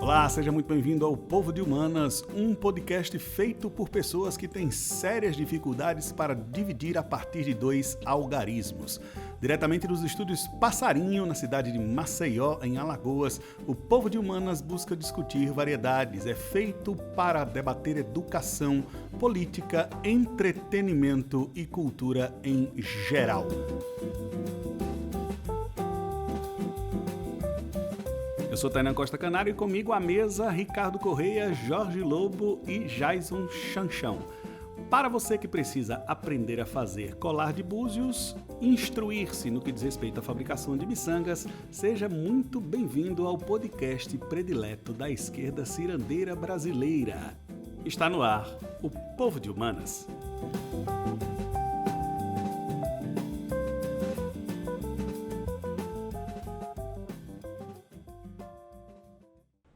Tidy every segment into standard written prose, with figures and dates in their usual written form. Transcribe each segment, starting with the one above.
Olá, seja muito bem-vindo ao Povo de Humanas, um podcast feito por pessoas que têm sérias dificuldades para dividir a partir de 2 algarismos. Diretamente dos estúdios Passarinho, na cidade de Maceió, em Alagoas, o Povo de Humanas busca discutir variedades. É feito para debater educação, política, entretenimento e cultura em geral. Eu sou Tainan Costa Canário e comigo à mesa Ricardo Correia, Jorge Lobo e Jason Chanchão. Para você que precisa aprender a fazer colar de búzios, instruir-se no que diz respeito à fabricação de miçangas, seja muito bem-vindo ao podcast predileto da esquerda cirandeira brasileira. Está no ar, o Povo de Humanas.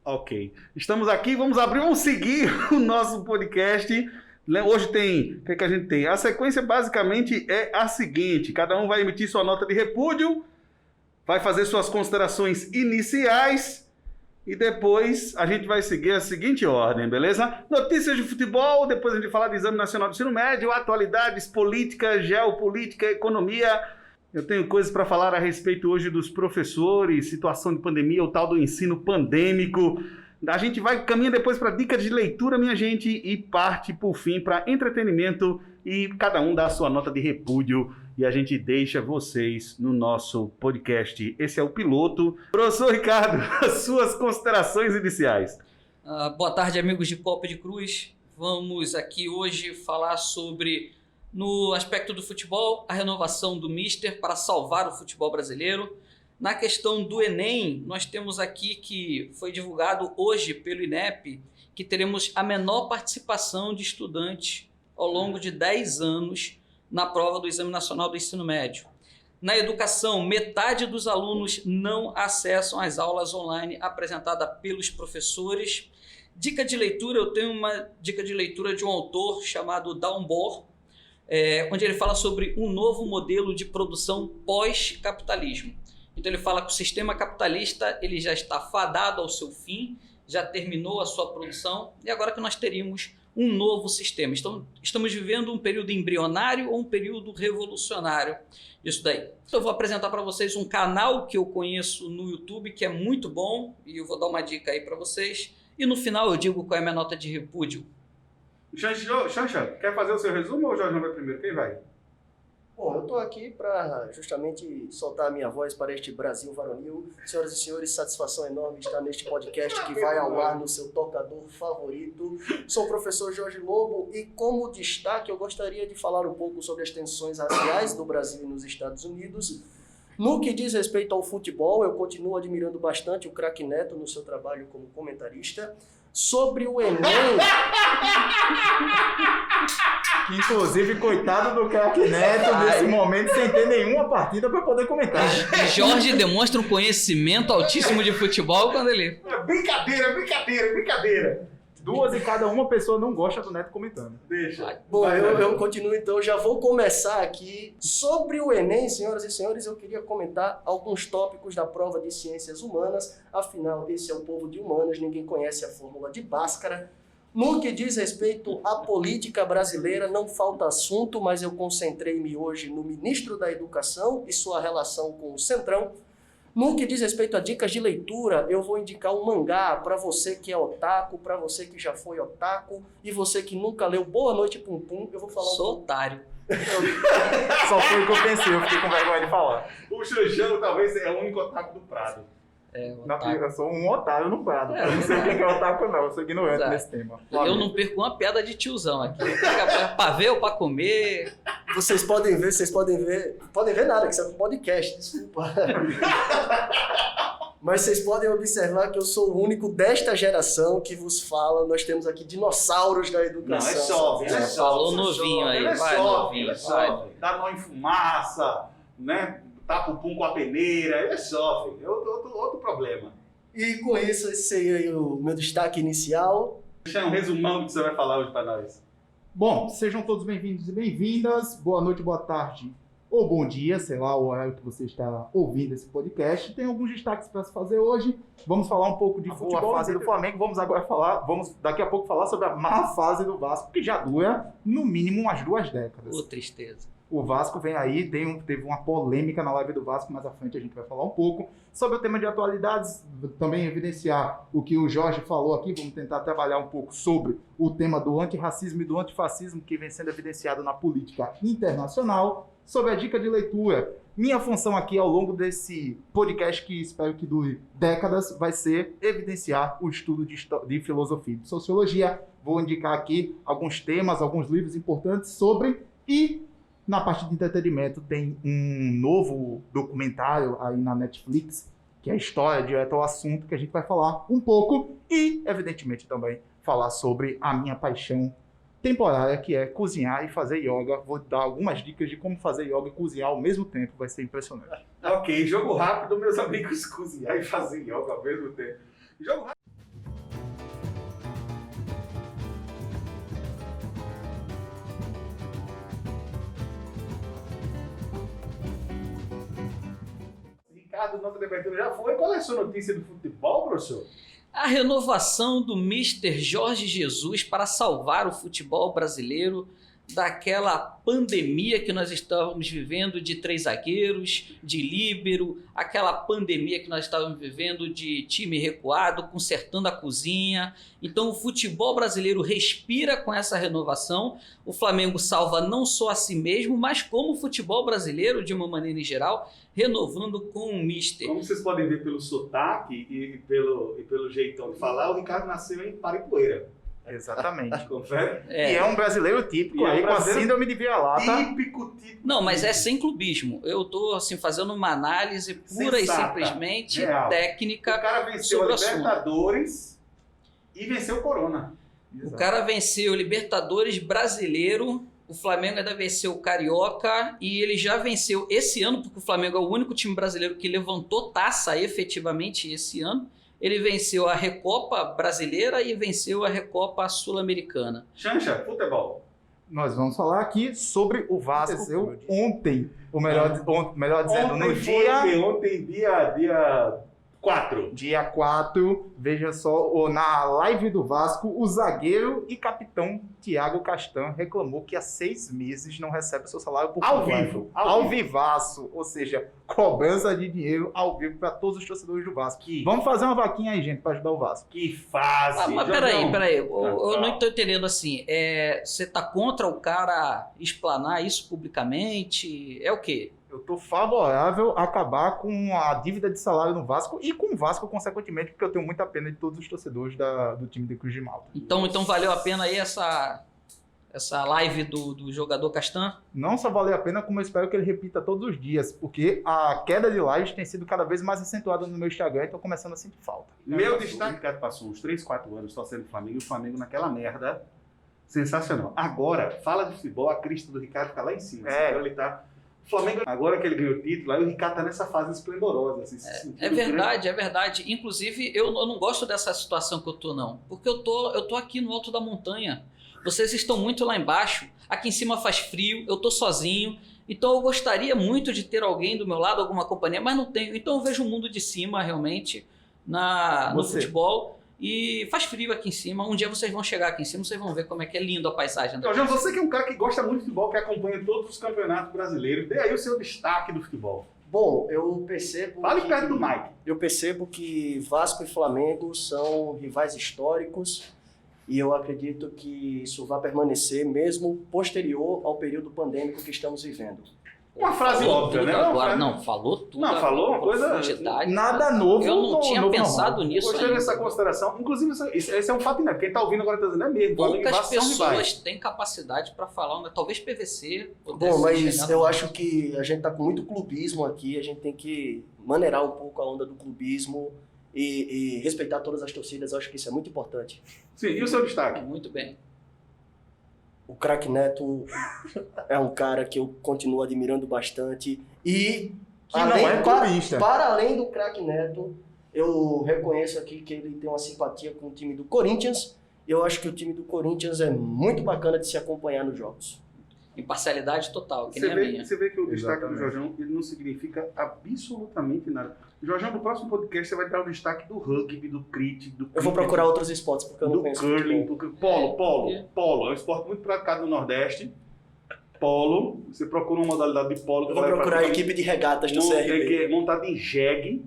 Ok, estamos aqui, vamos seguir o nosso podcast. Hoje tem, o que a gente tem? A sequência basicamente é a seguinte: cada um vai emitir sua nota de repúdio, vai fazer suas considerações iniciais e depois a gente vai seguir a seguinte ordem, beleza? Notícias de futebol, depois a gente vai falar do Exame Nacional do Ensino Médio, atualidades, política, geopolítica, economia. Eu tenho coisas para falar a respeito hoje dos professores, situação de pandemia, o tal do ensino pandêmico. A gente caminha depois para dicas de leitura, minha gente, e parte, por fim, para entretenimento. E cada um dá a sua nota de repúdio e a gente deixa vocês no nosso podcast. Esse é o piloto. Professor Ricardo, as suas considerações iniciais. Boa tarde, amigos de Copa de Cruz. Vamos aqui hoje falar sobre, no aspecto do futebol, a renovação do Mister para salvar o futebol brasileiro. Na questão do Enem, nós temos aqui que foi divulgado hoje pelo INEP que teremos a menor participação de estudantes ao longo de 10 anos na prova do Exame Nacional do Ensino Médio. Na educação, metade dos alunos não acessam as aulas online apresentadas pelos professores. Dica de leitura, eu tenho uma dica de leitura de um autor chamado Dalmor, onde ele fala sobre um novo modelo de produção pós-capitalismo. Então ele fala que o sistema capitalista ele já está fadado ao seu fim, já terminou a sua produção e agora que nós teríamos um novo sistema. Então, estamos vivendo um período embrionário ou um período revolucionário disso daí. Então, eu vou apresentar para vocês um canal que eu conheço no YouTube que é muito bom e eu vou dar uma dica aí para vocês. E no final eu digo qual é a minha nota de repúdio. Xanxa, quer fazer o seu resumo ou o Jorge não vai primeiro? Quem vai? Bom, eu estou aqui para justamente soltar a minha voz para este Brasil varonil. Senhoras e senhores, satisfação enorme estar neste podcast que vai ao ar no seu tocador favorito. Sou o professor Jorge Lobo e, como destaque, eu gostaria de falar um pouco sobre as tensões raciais do Brasil e nos Estados Unidos. No que diz respeito ao futebol, eu continuo admirando bastante o craque Neto no seu trabalho como comentarista. Sobre o Enem... Que, inclusive, coitado do craque Neto, nesse momento, sem ter nenhuma partida para poder comentar. E Jorge demonstra um conhecimento altíssimo de futebol quando ele... Brincadeira. 2 e cada uma pessoa não gosta do Neto comentando. Deixa. Bom, eu continuo então, já vou começar aqui. Sobre o Enem, senhoras e senhores, eu queria comentar alguns tópicos da prova de Ciências Humanas. Afinal, esse é o Povo de Humanas, ninguém conhece a fórmula de Bhaskara. No que diz respeito à política brasileira, não falta assunto, mas eu concentrei-me hoje no ministro da Educação e sua relação com o Centrão. No que diz respeito a dicas de leitura, eu vou indicar um mangá para você que é otaku, para você que já foi otaku e você que nunca leu Boa Noite Pum Pum. Eu vou falar Sou otário. Só foi o que eu pensei, eu fiquei com vergonha de falar. O Xanxão talvez é o único otaku do Prado. Eu sou um otário no Prado. Eu não sei o que é otaku, não. Eu sou ignorante nesse tema. Eu não perco uma piada de tiozão aqui. Pra ver ou pra comer. Vocês podem ver nada, que isso é um podcast, desculpa. Mas vocês podem observar que eu sou o único desta geração que vos fala. Nós temos aqui dinossauros da educação. Não, é só. Falou novinho aí, vai novinho. Dá nó em fumaça, né? Tapa o pum com a peneira, ele sofre. É outro problema. E com isso, esse seria o meu destaque inicial. Deixa um resumão do que você vai falar hoje para nós. Bom, sejam todos bem-vindos e bem-vindas. Boa noite, boa tarde ou bom dia, sei lá, o horário que você está ouvindo esse podcast. Tem alguns destaques para se fazer hoje. Vamos falar um pouco de futebol, a fase do Flamengo. Vamos daqui a pouco falar sobre a má fase do Vasco, que já dura no mínimo umas 2 décadas. Ô, tristeza. O Vasco vem aí, teve uma polêmica na live do Vasco, mais à frente a gente vai falar um pouco sobre o tema de atualidades, também evidenciar o que o Jorge falou aqui, vamos tentar trabalhar um pouco sobre o tema do antirracismo e do antifascismo que vem sendo evidenciado na política internacional, sobre a dica de leitura. Minha função aqui ao longo desse podcast, que espero que dure décadas, vai ser evidenciar o estudo de filosofia e de sociologia. Vou indicar aqui alguns temas, alguns livros importantes sobre na parte de entretenimento tem um novo documentário aí na Netflix, que é a história direto ao assunto, que a gente vai falar um pouco e, evidentemente, também falar sobre a minha paixão temporária, que é cozinhar e fazer yoga. Vou dar algumas dicas de como fazer yoga e cozinhar ao mesmo tempo, vai ser impressionante. Ok, jogo rápido, meus amigos, cozinhar e fazer yoga ao mesmo tempo. Jogo rápido. Ricardo, nossa abertura já foi. Qual é a sua notícia do futebol, professor? A renovação do Mister Jorge Jesus para salvar o futebol brasileiro daquela pandemia que nós estávamos vivendo de 3 zagueiros, de líbero, aquela pandemia que nós estávamos vivendo de time recuado, consertando a cozinha. Então o futebol brasileiro respira com essa renovação. O Flamengo salva não só a si mesmo, mas como o futebol brasileiro, de uma maneira em geral, renovando com o Mister. Como vocês podem ver pelo sotaque e pelo jeitão de falar, o Ricardo nasceu em Paripoeira. Exatamente. Confere? E é um brasileiro típico aí, com a síndrome de vira-lata. Típico. Não, mas é sem clubismo. Eu estou assim, fazendo uma análise pura Sensata, e simplesmente real. técnica. O cara venceu sobre a o assunto. Libertadores e venceu o Corona. O cara venceu o Libertadores brasileiro, o Flamengo ainda venceu o Carioca e ele já venceu esse ano, porque o Flamengo é o único time brasileiro que levantou taça efetivamente esse ano. Ele venceu a Recopa Brasileira e venceu a Recopa Sul-Americana. Xanxa, futebol. Nós vamos falar aqui sobre o Vasco. Aconteceu ontem, ou melhor dizendo, no Ontem, dia 4. Dia 4, veja só, na live do Vasco, o zagueiro e capitão Thiago Castan reclamou que há 6 meses não recebe seu salário por Ao completo. vivo. Ao vivaço, ou seja, cobrança de dinheiro ao vivo para todos os torcedores do Vasco. Vamos fazer uma vaquinha aí, gente, para ajudar o Vasco. Que fase. Mas peraí, eu não estou entendendo assim, você tá contra o cara explanar isso publicamente? É o quê? Eu estou favorável a acabar com a dívida de salário no Vasco e com o Vasco, consequentemente, porque eu tenho muita pena de todos os torcedores do time de Cruz de Malta. Então valeu a pena aí essa live do jogador Castan? Não só valeu a pena, como eu espero que ele repita todos os dias, porque a queda de likes tem sido cada vez mais acentuada no meu Instagram e estou começando a sentir falta. Meu destaque, o Ricardo passou uns 3, 4 anos torcendo o Flamengo e o Flamengo naquela merda sensacional. Agora, fala de futebol, a crista do Ricardo fica lá em cima. Ele tá... O Flamengo, agora que ele ganhou o título, aí o Ricardo tá nessa fase esplendorosa. Assim, é verdade. Inclusive, eu não gosto dessa situação que eu tô, não. Porque eu tô aqui no alto da montanha. Vocês estão muito lá embaixo. Aqui em cima faz frio, eu tô sozinho. Então eu gostaria muito de ter alguém do meu lado, alguma companhia, mas não tenho. Então eu vejo o mundo de cima, realmente, no futebol. E faz frio aqui em cima. Um dia vocês vão chegar aqui em cima, vocês vão ver como é que é lindo a paisagem. Então, você que é um cara que gosta muito de futebol, que acompanha todos os campeonatos brasileiros, dê aí o seu destaque do futebol. Bom, eu percebo... Fale perto do Mike. Eu percebo que Vasco e Flamengo são rivais históricos e eu acredito que isso vai permanecer mesmo posterior ao período pandêmico que estamos vivendo. Uma frase óbvia, né? Agora, não, falou tudo. Não, falou uma coisa... Nada novo. Eu não tinha pensado nisso. Gostei dessa consideração. Inclusive, esse é um fato, né? Quem tá ouvindo agora tá dizendo, é mesmo. Poucas pessoas têm capacidade para falar, talvez PVC. Bom, mas eu acho que a gente tá com muito clubismo aqui, a gente tem que maneirar um pouco a onda do clubismo e respeitar todas as torcidas, eu acho que isso é muito importante. Sim, e o seu destaque? Muito bem. O craque Neto é um cara que eu continuo admirando bastante e para além do craque Neto, eu reconheço aqui que ele tem uma simpatia com o time do Corinthians. Eu acho que o time do Corinthians é muito bacana de se acompanhar nos jogos. Imparcialidade total, que Você nem a minha. vê que o destaque do Exatamente. Jorjão ele não significa absolutamente nada. Jorjão, no próximo podcast você vai dar o destaque do rugby, do cricket, do Eu vou cricket, procurar outros esportes, porque eu não do conheço curling, futebol. do polo. É um esporte muito praticado no Nordeste. Polo, você procura uma modalidade de polo. Eu vou procurar a equipe de regatas do CRB. Que é montado em jegue,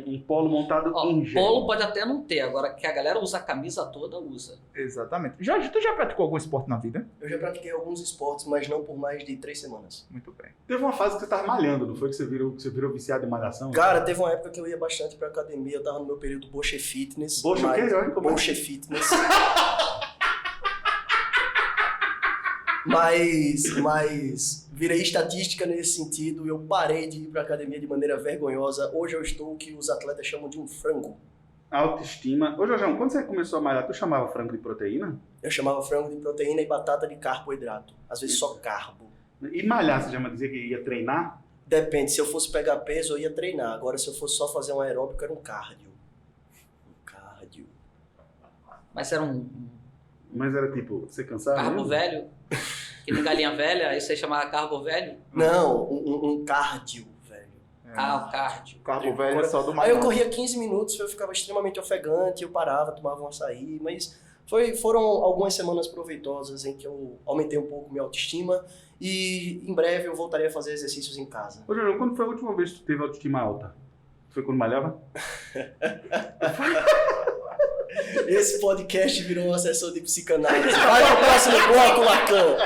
um polo montado Ó, em jegue. polo pode até não ter, agora que a galera usa a camisa toda, usa. Exatamente. Jorge, tu já praticou algum esporte na vida? Eu já pratiquei alguns esportes, mas não por mais de 3 semanas. Muito bem. Teve uma fase que você tava malhando, não foi que você virou viciado em malhação? Cara, teve uma época que eu ia bastante pra academia, eu tava no meu período Boche Fitness. Boche o quê, Jorge? Como é? Boche Fitness. Mas virei estatística nesse sentido e eu parei de ir pra academia de maneira vergonhosa. Hoje eu estou o que os atletas chamam de um frango. Autoestima. Ô, Jorjão, quando você começou a malhar, tu chamava frango de proteína? Eu chamava frango de proteína e batata de carboidrato. Às vezes só carbo. E malhar, você já me dizia que ia treinar? Depende, se eu fosse pegar peso eu ia treinar. Agora se eu fosse só fazer um aeróbico era um cardio. Um cardio. Mas era um Mas era tipo, você cansava? carbo mesmo? velho, que nem galinha velha, aí você chamava carbo velho. Não, um cardio, velho. Ah, o cardio. O carbo velho é só do Aí eu Magnum. corria 15 minutos, eu ficava extremamente ofegante, eu parava, tomava um açaí, mas foram algumas semanas proveitosas em que eu aumentei um pouco minha autoestima e em breve eu voltarei a fazer exercícios em casa. Ô, Jorjão, quando foi a última vez que tu teve autoestima alta? Foi quando malhava? Esse podcast virou uma sessão de psicanálise. Vai pro próximo bloco, Lacan!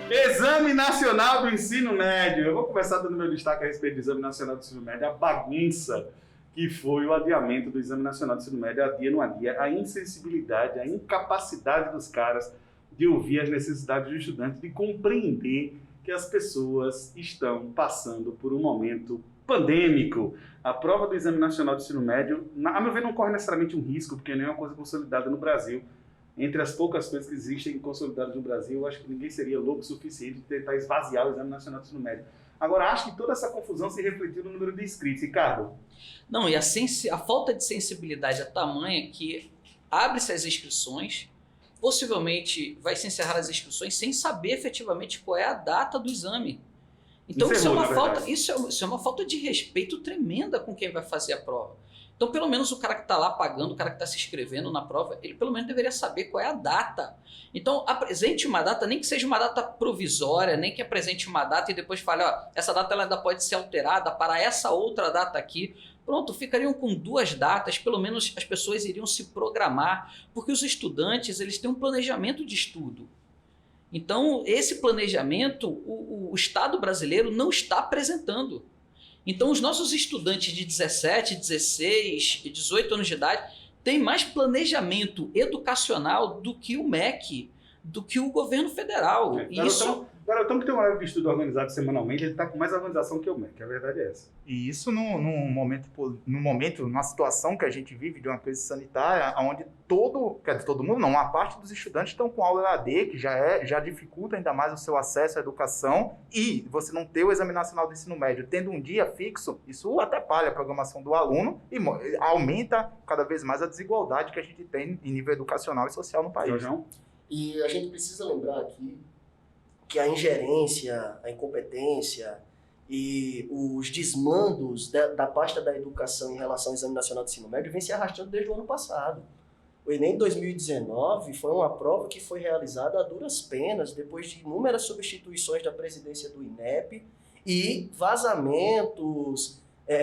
Exame Nacional do Ensino Médio. Eu vou começar dando meu destaque a respeito do Exame Nacional do Ensino Médio, a bagunça que foi o adiamento do Exame Nacional do Ensino Médio, dia no dia, a insensibilidade, a incapacidade dos caras de ouvir as necessidades do estudante, de compreender que as pessoas estão passando por um momento pandêmico. A prova do Exame Nacional do Ensino Médio, a meu ver, não corre necessariamente um risco, porque não é uma coisa consolidada no Brasil. Entre as poucas coisas que existem consolidadas no Brasil, eu acho que ninguém seria louco o suficiente de tentar esvaziar o Exame Nacional do Ensino Médio. Agora, acho que toda essa confusão se refletiu no número de inscritos. Ricardo? Não, e a falta de sensibilidade é tamanha que abre-se as inscrições, possivelmente vai se encerrar as inscrições sem saber efetivamente qual é a data do exame. Então Encerrou, isso é na uma falta, verdade. isso é uma falta de respeito tremenda com quem vai fazer a prova. Então, pelo menos o cara que está lá pagando, o cara que está se inscrevendo na prova, ele pelo menos deveria saber qual é a data. Então, apresente uma data, nem que seja uma data provisória, nem que apresente uma data e depois fale, ó, essa data ela ainda pode ser alterada para essa outra data aqui. Pronto, ficariam com 2 datas, pelo menos as pessoas iriam se programar, porque os estudantes, eles têm um planejamento de estudo. Então, esse planejamento, o Estado brasileiro não está apresentando. Então, os nossos estudantes de 17, 16 e 18 anos de idade têm mais planejamento educacional do que o MEC, do que o governo federal. E isso... Garotão que tem um horário de estudo organizado semanalmente, ele está com mais organização que o MEC, a verdade é essa. E isso num momento, numa situação que a gente vive de uma crise sanitária, onde todo mundo não, uma parte dos estudantes estão com aula EAD, que já dificulta ainda mais o seu acesso à educação, e você não ter o Exame Nacional do Ensino Médio tendo um dia fixo, isso atrapalha a programação do aluno e aumenta cada vez mais a desigualdade que a gente tem em nível educacional e social no país. Jorjão? E a gente precisa lembrar aqui que a ingerência, a incompetência e os desmandos da pasta da educação em relação ao Exame Nacional do Ensino Médio vem se arrastando desde o ano passado. O Enem 2019 foi uma prova que foi realizada a duras penas, depois de inúmeras substituições da presidência do INEP e vazamentos,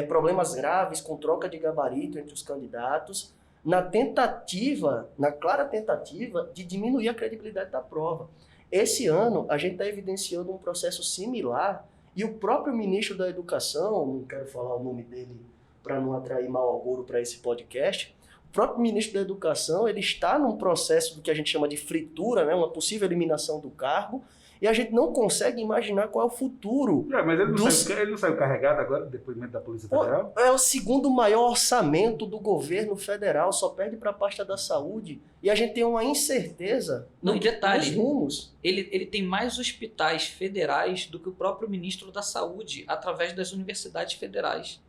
problemas graves com troca de gabarito entre os candidatos, na clara tentativa de diminuir a credibilidade da prova. Esse ano, a gente está evidenciando um processo similar e o próprio ministro da Educação, não quero falar o nome dele para não atrair mau agouro para esse podcast, o próprio ministro da Educação ele está num processo do que a gente chama de fritura, né, uma possível eliminação do cargo, e a gente não consegue imaginar qual é o futuro. Mas ele não saiu carregado agora, do depoimento da Polícia Federal? É o segundo maior orçamento do governo federal, só perde para a pasta da saúde. E a gente tem uma incerteza Não, e detalhe, nos rumos. ele tem mais hospitais federais do que o próprio ministro da Saúde, através das universidades federais,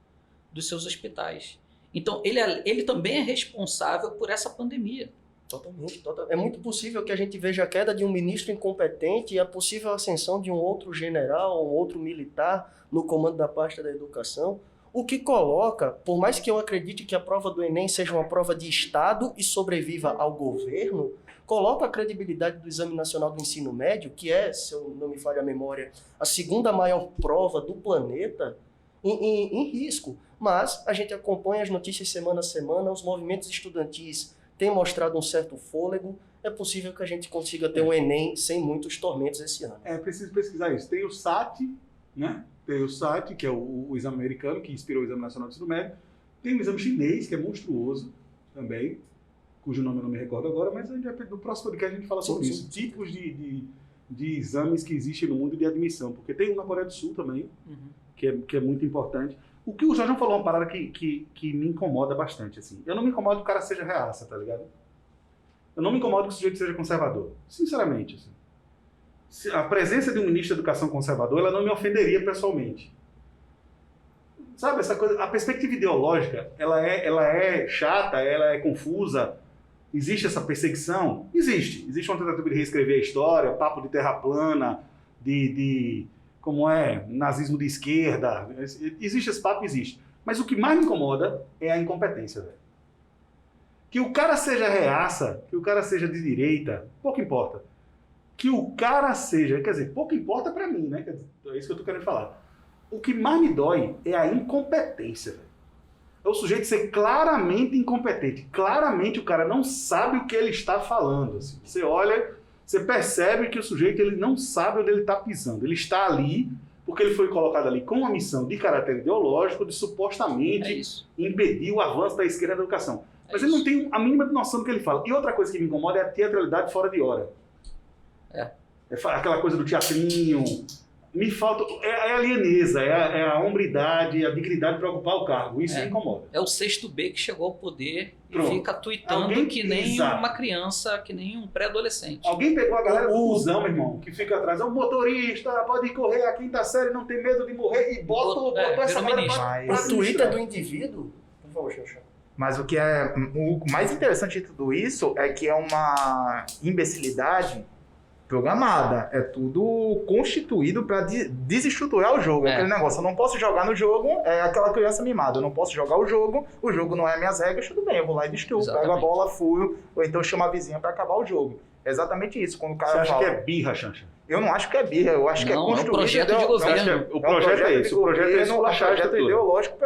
dos seus hospitais. Então, ele também é responsável por essa pandemia. Totalmente. É muito possível que a gente veja a queda de um ministro incompetente e a possível ascensão de um outro general, um outro militar no comando da pasta da educação, o que coloca, por mais que eu acredite que a prova do Enem seja uma prova de Estado e sobreviva ao governo, coloca a credibilidade do Exame Nacional do Ensino Médio, que é, se eu não me falha a memória, a segunda maior prova do planeta, em risco. Mas a gente acompanha as notícias semana a semana, os movimentos estudantis têm mostrado um certo fôlego. É possível que a gente consiga ter um Enem sem muitos tormentos esse ano. É preciso pesquisar isso. Tem o SAT, né? Tem o SAT, que é o exame americano, que inspirou o Exame Nacional do Ensino Médio. Tem o exame chinês, que é monstruoso também, cujo nome eu não me recordo agora, mas no próximo podcast a gente fala sobre isso. Tipos de exames que existem no mundo de admissão. Porque tem um na Coreia do Sul também, que é muito importante. O que o Jorge falou é uma parada que me incomoda bastante, assim. Eu não me incomodo que o cara seja reaça, tá ligado? Eu não me incomodo que o sujeito seja conservador. Sinceramente, assim. A presença de um ministro da Educação conservador, ela não me ofenderia pessoalmente. Sabe, essa coisa, a perspectiva ideológica, ela é chata, ela é confusa. Existe essa perseguição? Existe. Existe uma tentativa de reescrever a história, papo de terra plana, como é, nazismo de esquerda. Existe esse papo, existe. Mas o que mais me incomoda é a incompetência, velho. Que o cara seja reaça, que o cara seja de direita, pouco importa. Que o cara seja, quer dizer, pouco importa pra mim, né? É isso que eu tô querendo falar. O que mais me dói é a incompetência, velho. É o sujeito ser claramente incompetente. Claramente o cara não sabe o que ele está falando. Assim. Você olha, você percebe que o sujeito ele não sabe onde ele está pisando. Ele está ali porque ele foi colocado ali com uma missão de caráter ideológico de supostamente impedir o avanço da esquerda na educação. Mas ele não tem a mínima noção do que ele fala. E outra coisa que me incomoda é a teatralidade fora de hora. É aquela coisa do teatrinho. Me falta... É a alieneza, é a hombridade, a dignidade para ocupar o cargo. Isso me incomoda. É o sexto B que chegou ao poder Pronto. E fica tuitando que nem uma criança, que nem um pré-adolescente. Alguém pegou a galera do busão, meu irmão, que fica atrás. É um motorista, pode correr a quinta série, não tem medo de morrer e botou essa galera para o Twitter do indivíduo. Por favor, Xaxá. Mas o mais interessante de tudo isso é que é uma imbecilidade programada. É tudo constituído para desestruturar o jogo. Aquele negócio, eu não posso jogar no jogo, é aquela criança mimada. Eu não posso jogar o jogo não é minhas regras, tudo bem, eu vou lá e destruo. Pego a bola, furo, ou então chamo a vizinha para acabar o jogo. É exatamente isso. Quando o cara Você acha que é birra, Xanxa? Eu não acho que é birra, eu acho que é construído. É um projeto de governo. O projeto é esse. O projeto é esse. Um projeto ideológico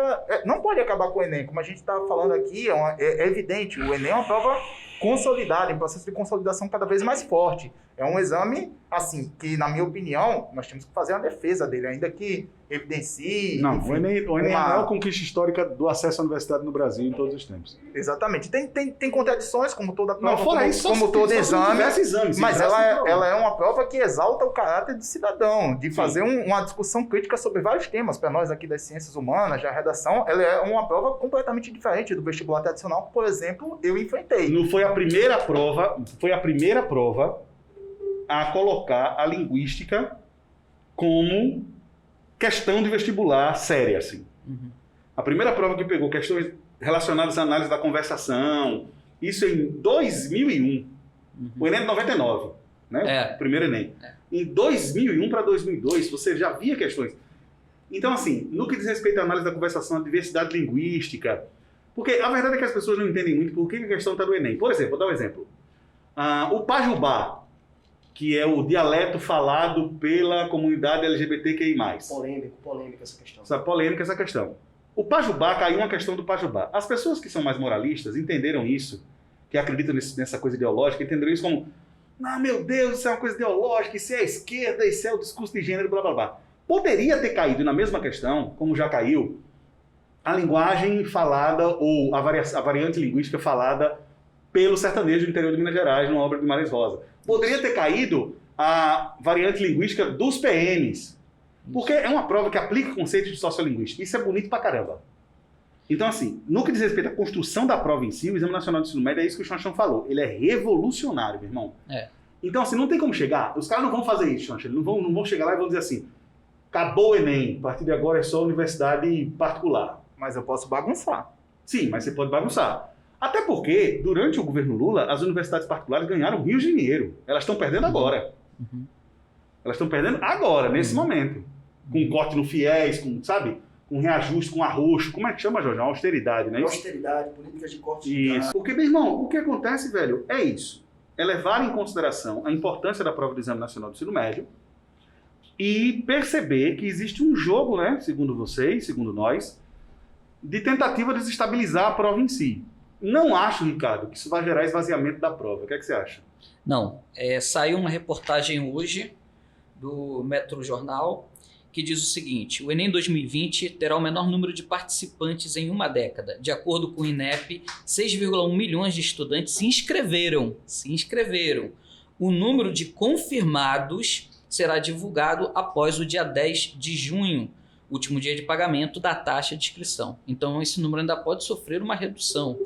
não pode acabar com o Enem. Como a gente estava falando aqui, é evidente. O Enem é uma prova consolidada, em processo de consolidação cada vez mais forte. É um exame, assim, que, na minha opinião, nós temos que fazer uma defesa dele, ainda que evidencie... Não, enfim, o Enem é a maior conquista histórica do acesso à universidade no Brasil em todos os tempos. Exatamente. Tem contradições, como toda prova, não, fora isso, como todo exame, exame, mas ela é uma prova que exalta o caráter de cidadão, de fazer uma discussão crítica sobre vários temas. Para nós aqui das ciências humanas, da redação, ela é uma prova completamente diferente do vestibular tradicional que, por exemplo, eu enfrentei. Não foi a primeira prova a colocar a linguística como questão de vestibular séria, assim. A primeira prova que pegou questões relacionadas à análise da conversação, isso em 2001. O Enem de 99, né? O primeiro Enem. Em 2001 para 2002, você já via questões. Então, assim, no que diz respeito à análise da conversação, à diversidade linguística, porque a verdade é que as pessoas não entendem muito por que a questão está no Enem. Por exemplo, vou dar um exemplo. O Pajubá, que é o dialeto falado pela comunidade LGBTQI+. Polêmica essa questão. Polêmica essa questão. O Pajubá, caiu uma questão do Pajubá. As pessoas que são mais moralistas entenderam isso, que acreditam nessa coisa ideológica, entenderam isso como, meu Deus, isso é uma coisa ideológica, isso é a esquerda, isso é o discurso de gênero, blá blá blá. Poderia ter caído na mesma questão, como já caiu, a linguagem falada ou a variante linguística falada pelo sertanejo do interior de Minas Gerais, numa obra de Guimarães Rosa. Poderia ter caído a variante linguística dos PMs, porque é uma prova que aplica conceitos de sociolinguística. Isso é bonito pra caramba. Então, assim, no que diz respeito à construção da prova em si, o Exame Nacional do Ensino Médio é isso que o Xanxão falou. Ele é revolucionário, meu irmão. Então, assim, não tem como chegar. Os caras não vão fazer isso, Xanxão. Não vão chegar lá e vão dizer assim, acabou o Enem, a partir de agora é só universidade particular. Mas eu posso bagunçar. Sim, mas você pode bagunçar. Até porque, durante o governo Lula, as universidades particulares ganharam rios de dinheiro. Elas estão perdendo agora. Elas estão perdendo agora, nesse momento. Com corte no FIES, com, sabe? Com reajuste, com arroxo. Como é que chama, Jorge? Uma austeridade, né? Austeridade, políticas de corte de Isso. gastos. Porque, meu irmão, o que acontece, velho, é isso. É levar em consideração a importância da prova do Exame Nacional do Ensino Médio e perceber que existe um jogo, né, segundo vocês, segundo nós, de tentativa de desestabilizar a prova em si. Não acho, Ricardo, que isso vai gerar esvaziamento da prova. O que é que você acha? Não. Saiu uma reportagem hoje do Metro Jornal que diz o seguinte: o Enem 2020 terá o menor número de participantes em uma década. De acordo com o INEP, 6,1 milhões de estudantes se inscreveram. O número de confirmados será divulgado após o dia 10 de junho, último dia de pagamento da taxa de inscrição. Então, esse número ainda pode sofrer uma redução.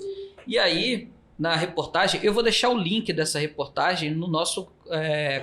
E aí, na reportagem, eu vou deixar o link dessa reportagem no nosso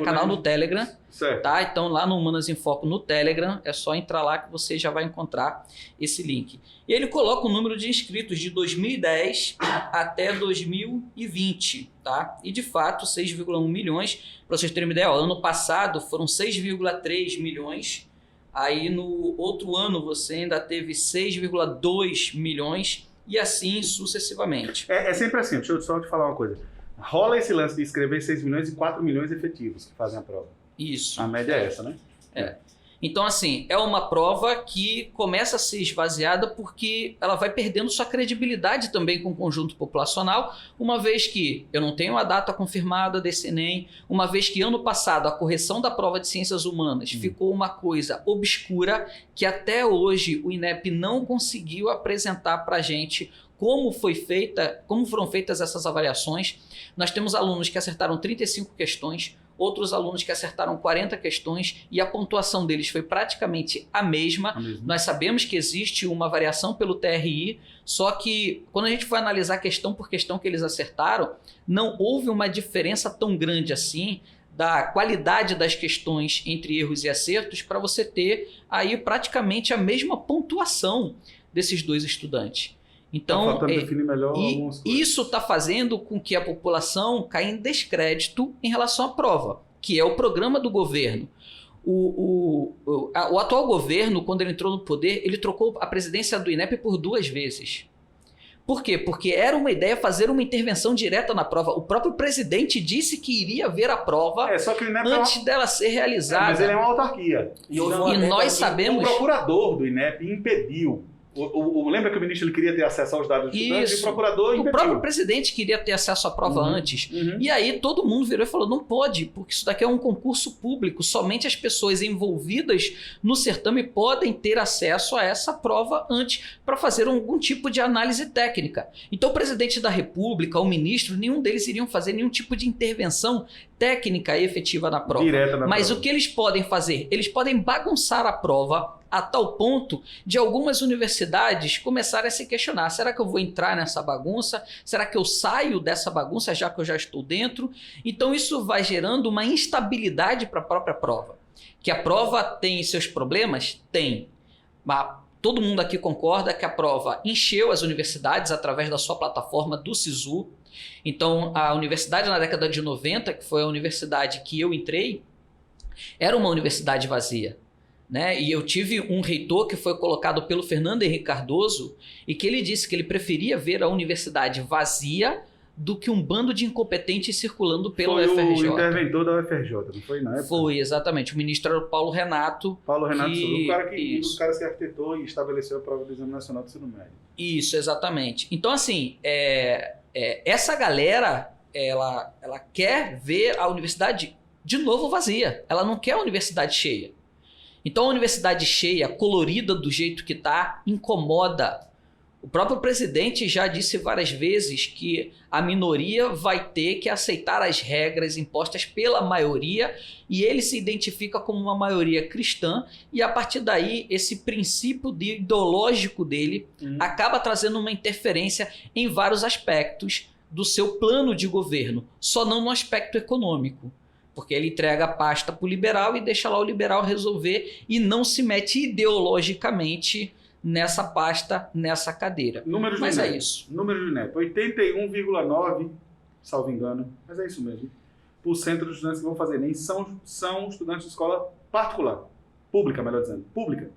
canal no Telegram. Certo. Tá? Então, lá no Humanas em Foco no Telegram, é só entrar lá que você já vai encontrar esse link. E ele coloca o número de inscritos de 2010 até 2020, tá? E, de fato, 6,1 milhões. Para vocês terem uma ideia, ano passado foram 6,3 milhões. Aí, no outro ano, você ainda teve 6,2 milhões e assim sucessivamente. É sempre assim, deixa eu só te falar uma coisa. Rola esse lance de escrever 6 milhões e 4 milhões efetivos que fazem a prova. Isso. A média é essa, né? Então, assim, é uma prova que começa a ser esvaziada porque ela vai perdendo sua credibilidade também com o conjunto populacional, uma vez que eu não tenho a data confirmada desse Enem, uma vez que ano passado a correção da prova de Ciências Humanas ficou uma coisa obscura que até hoje o INEP não conseguiu apresentar para a gente como foram feitas essas avaliações. Nós temos alunos que acertaram 35 questões, outros alunos que acertaram 40 questões e a pontuação deles foi praticamente a mesma. Nós sabemos que existe uma variação pelo TRI, só que quando a gente foi analisar questão por questão que eles acertaram, não houve uma diferença tão grande assim da qualidade das questões entre erros e acertos para você ter aí praticamente a mesma pontuação desses dois estudantes. Então, definir melhor isso está fazendo com que a população caia em descrédito em relação à prova, que é o programa do governo. O atual governo, quando ele entrou no poder, ele trocou a presidência do INEP por 2 vezes. Por quê? Porque era uma ideia fazer uma intervenção direta na prova. O próprio presidente disse que iria ver a prova só que o INEP antes dela ser realizada. Mas ele é uma autarquia. E nós sabemos... O procurador do INEP impediu. Lembra que o ministro ele queria ter acesso aos dados dos estudantes e o procurador impediu. O próprio presidente queria ter acesso à prova antes. E aí todo mundo virou e falou, não pode, porque isso daqui é um concurso público. Somente as pessoas envolvidas no certame podem ter acesso a essa prova antes para fazer algum tipo de análise técnica. Então o presidente da República, o ministro, nenhum deles iriam fazer nenhum tipo de intervenção técnica e efetiva na prova. Direta na Mas prova. o que eles podem fazer? Eles podem bagunçar a prova a tal ponto de algumas universidades começarem a se questionar. Será que eu vou entrar nessa bagunça? Será que eu saio dessa bagunça já que eu já estou dentro? Então isso vai gerando uma instabilidade para a própria prova. Que a prova tem seus problemas? Tem. Mas todo mundo aqui concorda que a prova encheu as universidades através da sua plataforma do SISU. Então a universidade na década de 90, que foi a universidade que eu entrei, era uma universidade vazia. Né? E eu tive um reitor que foi colocado pelo Fernando Henrique Cardoso e que ele disse que ele preferia ver a universidade vazia do que um bando de incompetentes circulando pela UFRJ. Foi o interventor da UFRJ, não foi na época? Foi, exatamente. O ministro era o Paulo Renato. Paulo Renato, um dos caras que arquitetou e estabeleceu a prova do Exame Nacional do Ensino Médio. Isso, exatamente. Então, assim, essa galera, ela quer ver a universidade de novo vazia. Ela não quer a universidade cheia. Então a universidade cheia, colorida do jeito que está, incomoda. O próprio presidente já disse várias vezes que a minoria vai ter que aceitar as regras impostas pela maioria e ele se identifica como uma maioria cristã e a partir daí esse princípio ideológico dele acaba trazendo uma interferência em vários aspectos do seu plano de governo, só não no aspecto econômico. Porque ele entrega a pasta para o liberal e deixa lá o liberal resolver e não se mete ideologicamente nessa pasta, nessa cadeira. Números Mas do é INEP. isso. Números do INEP. 81,9%, salvo engano, mas é isso mesmo, por cento dos estudantes que vão fazer ENEM são estudantes de escola particular. Pública, melhor dizendo. Pública.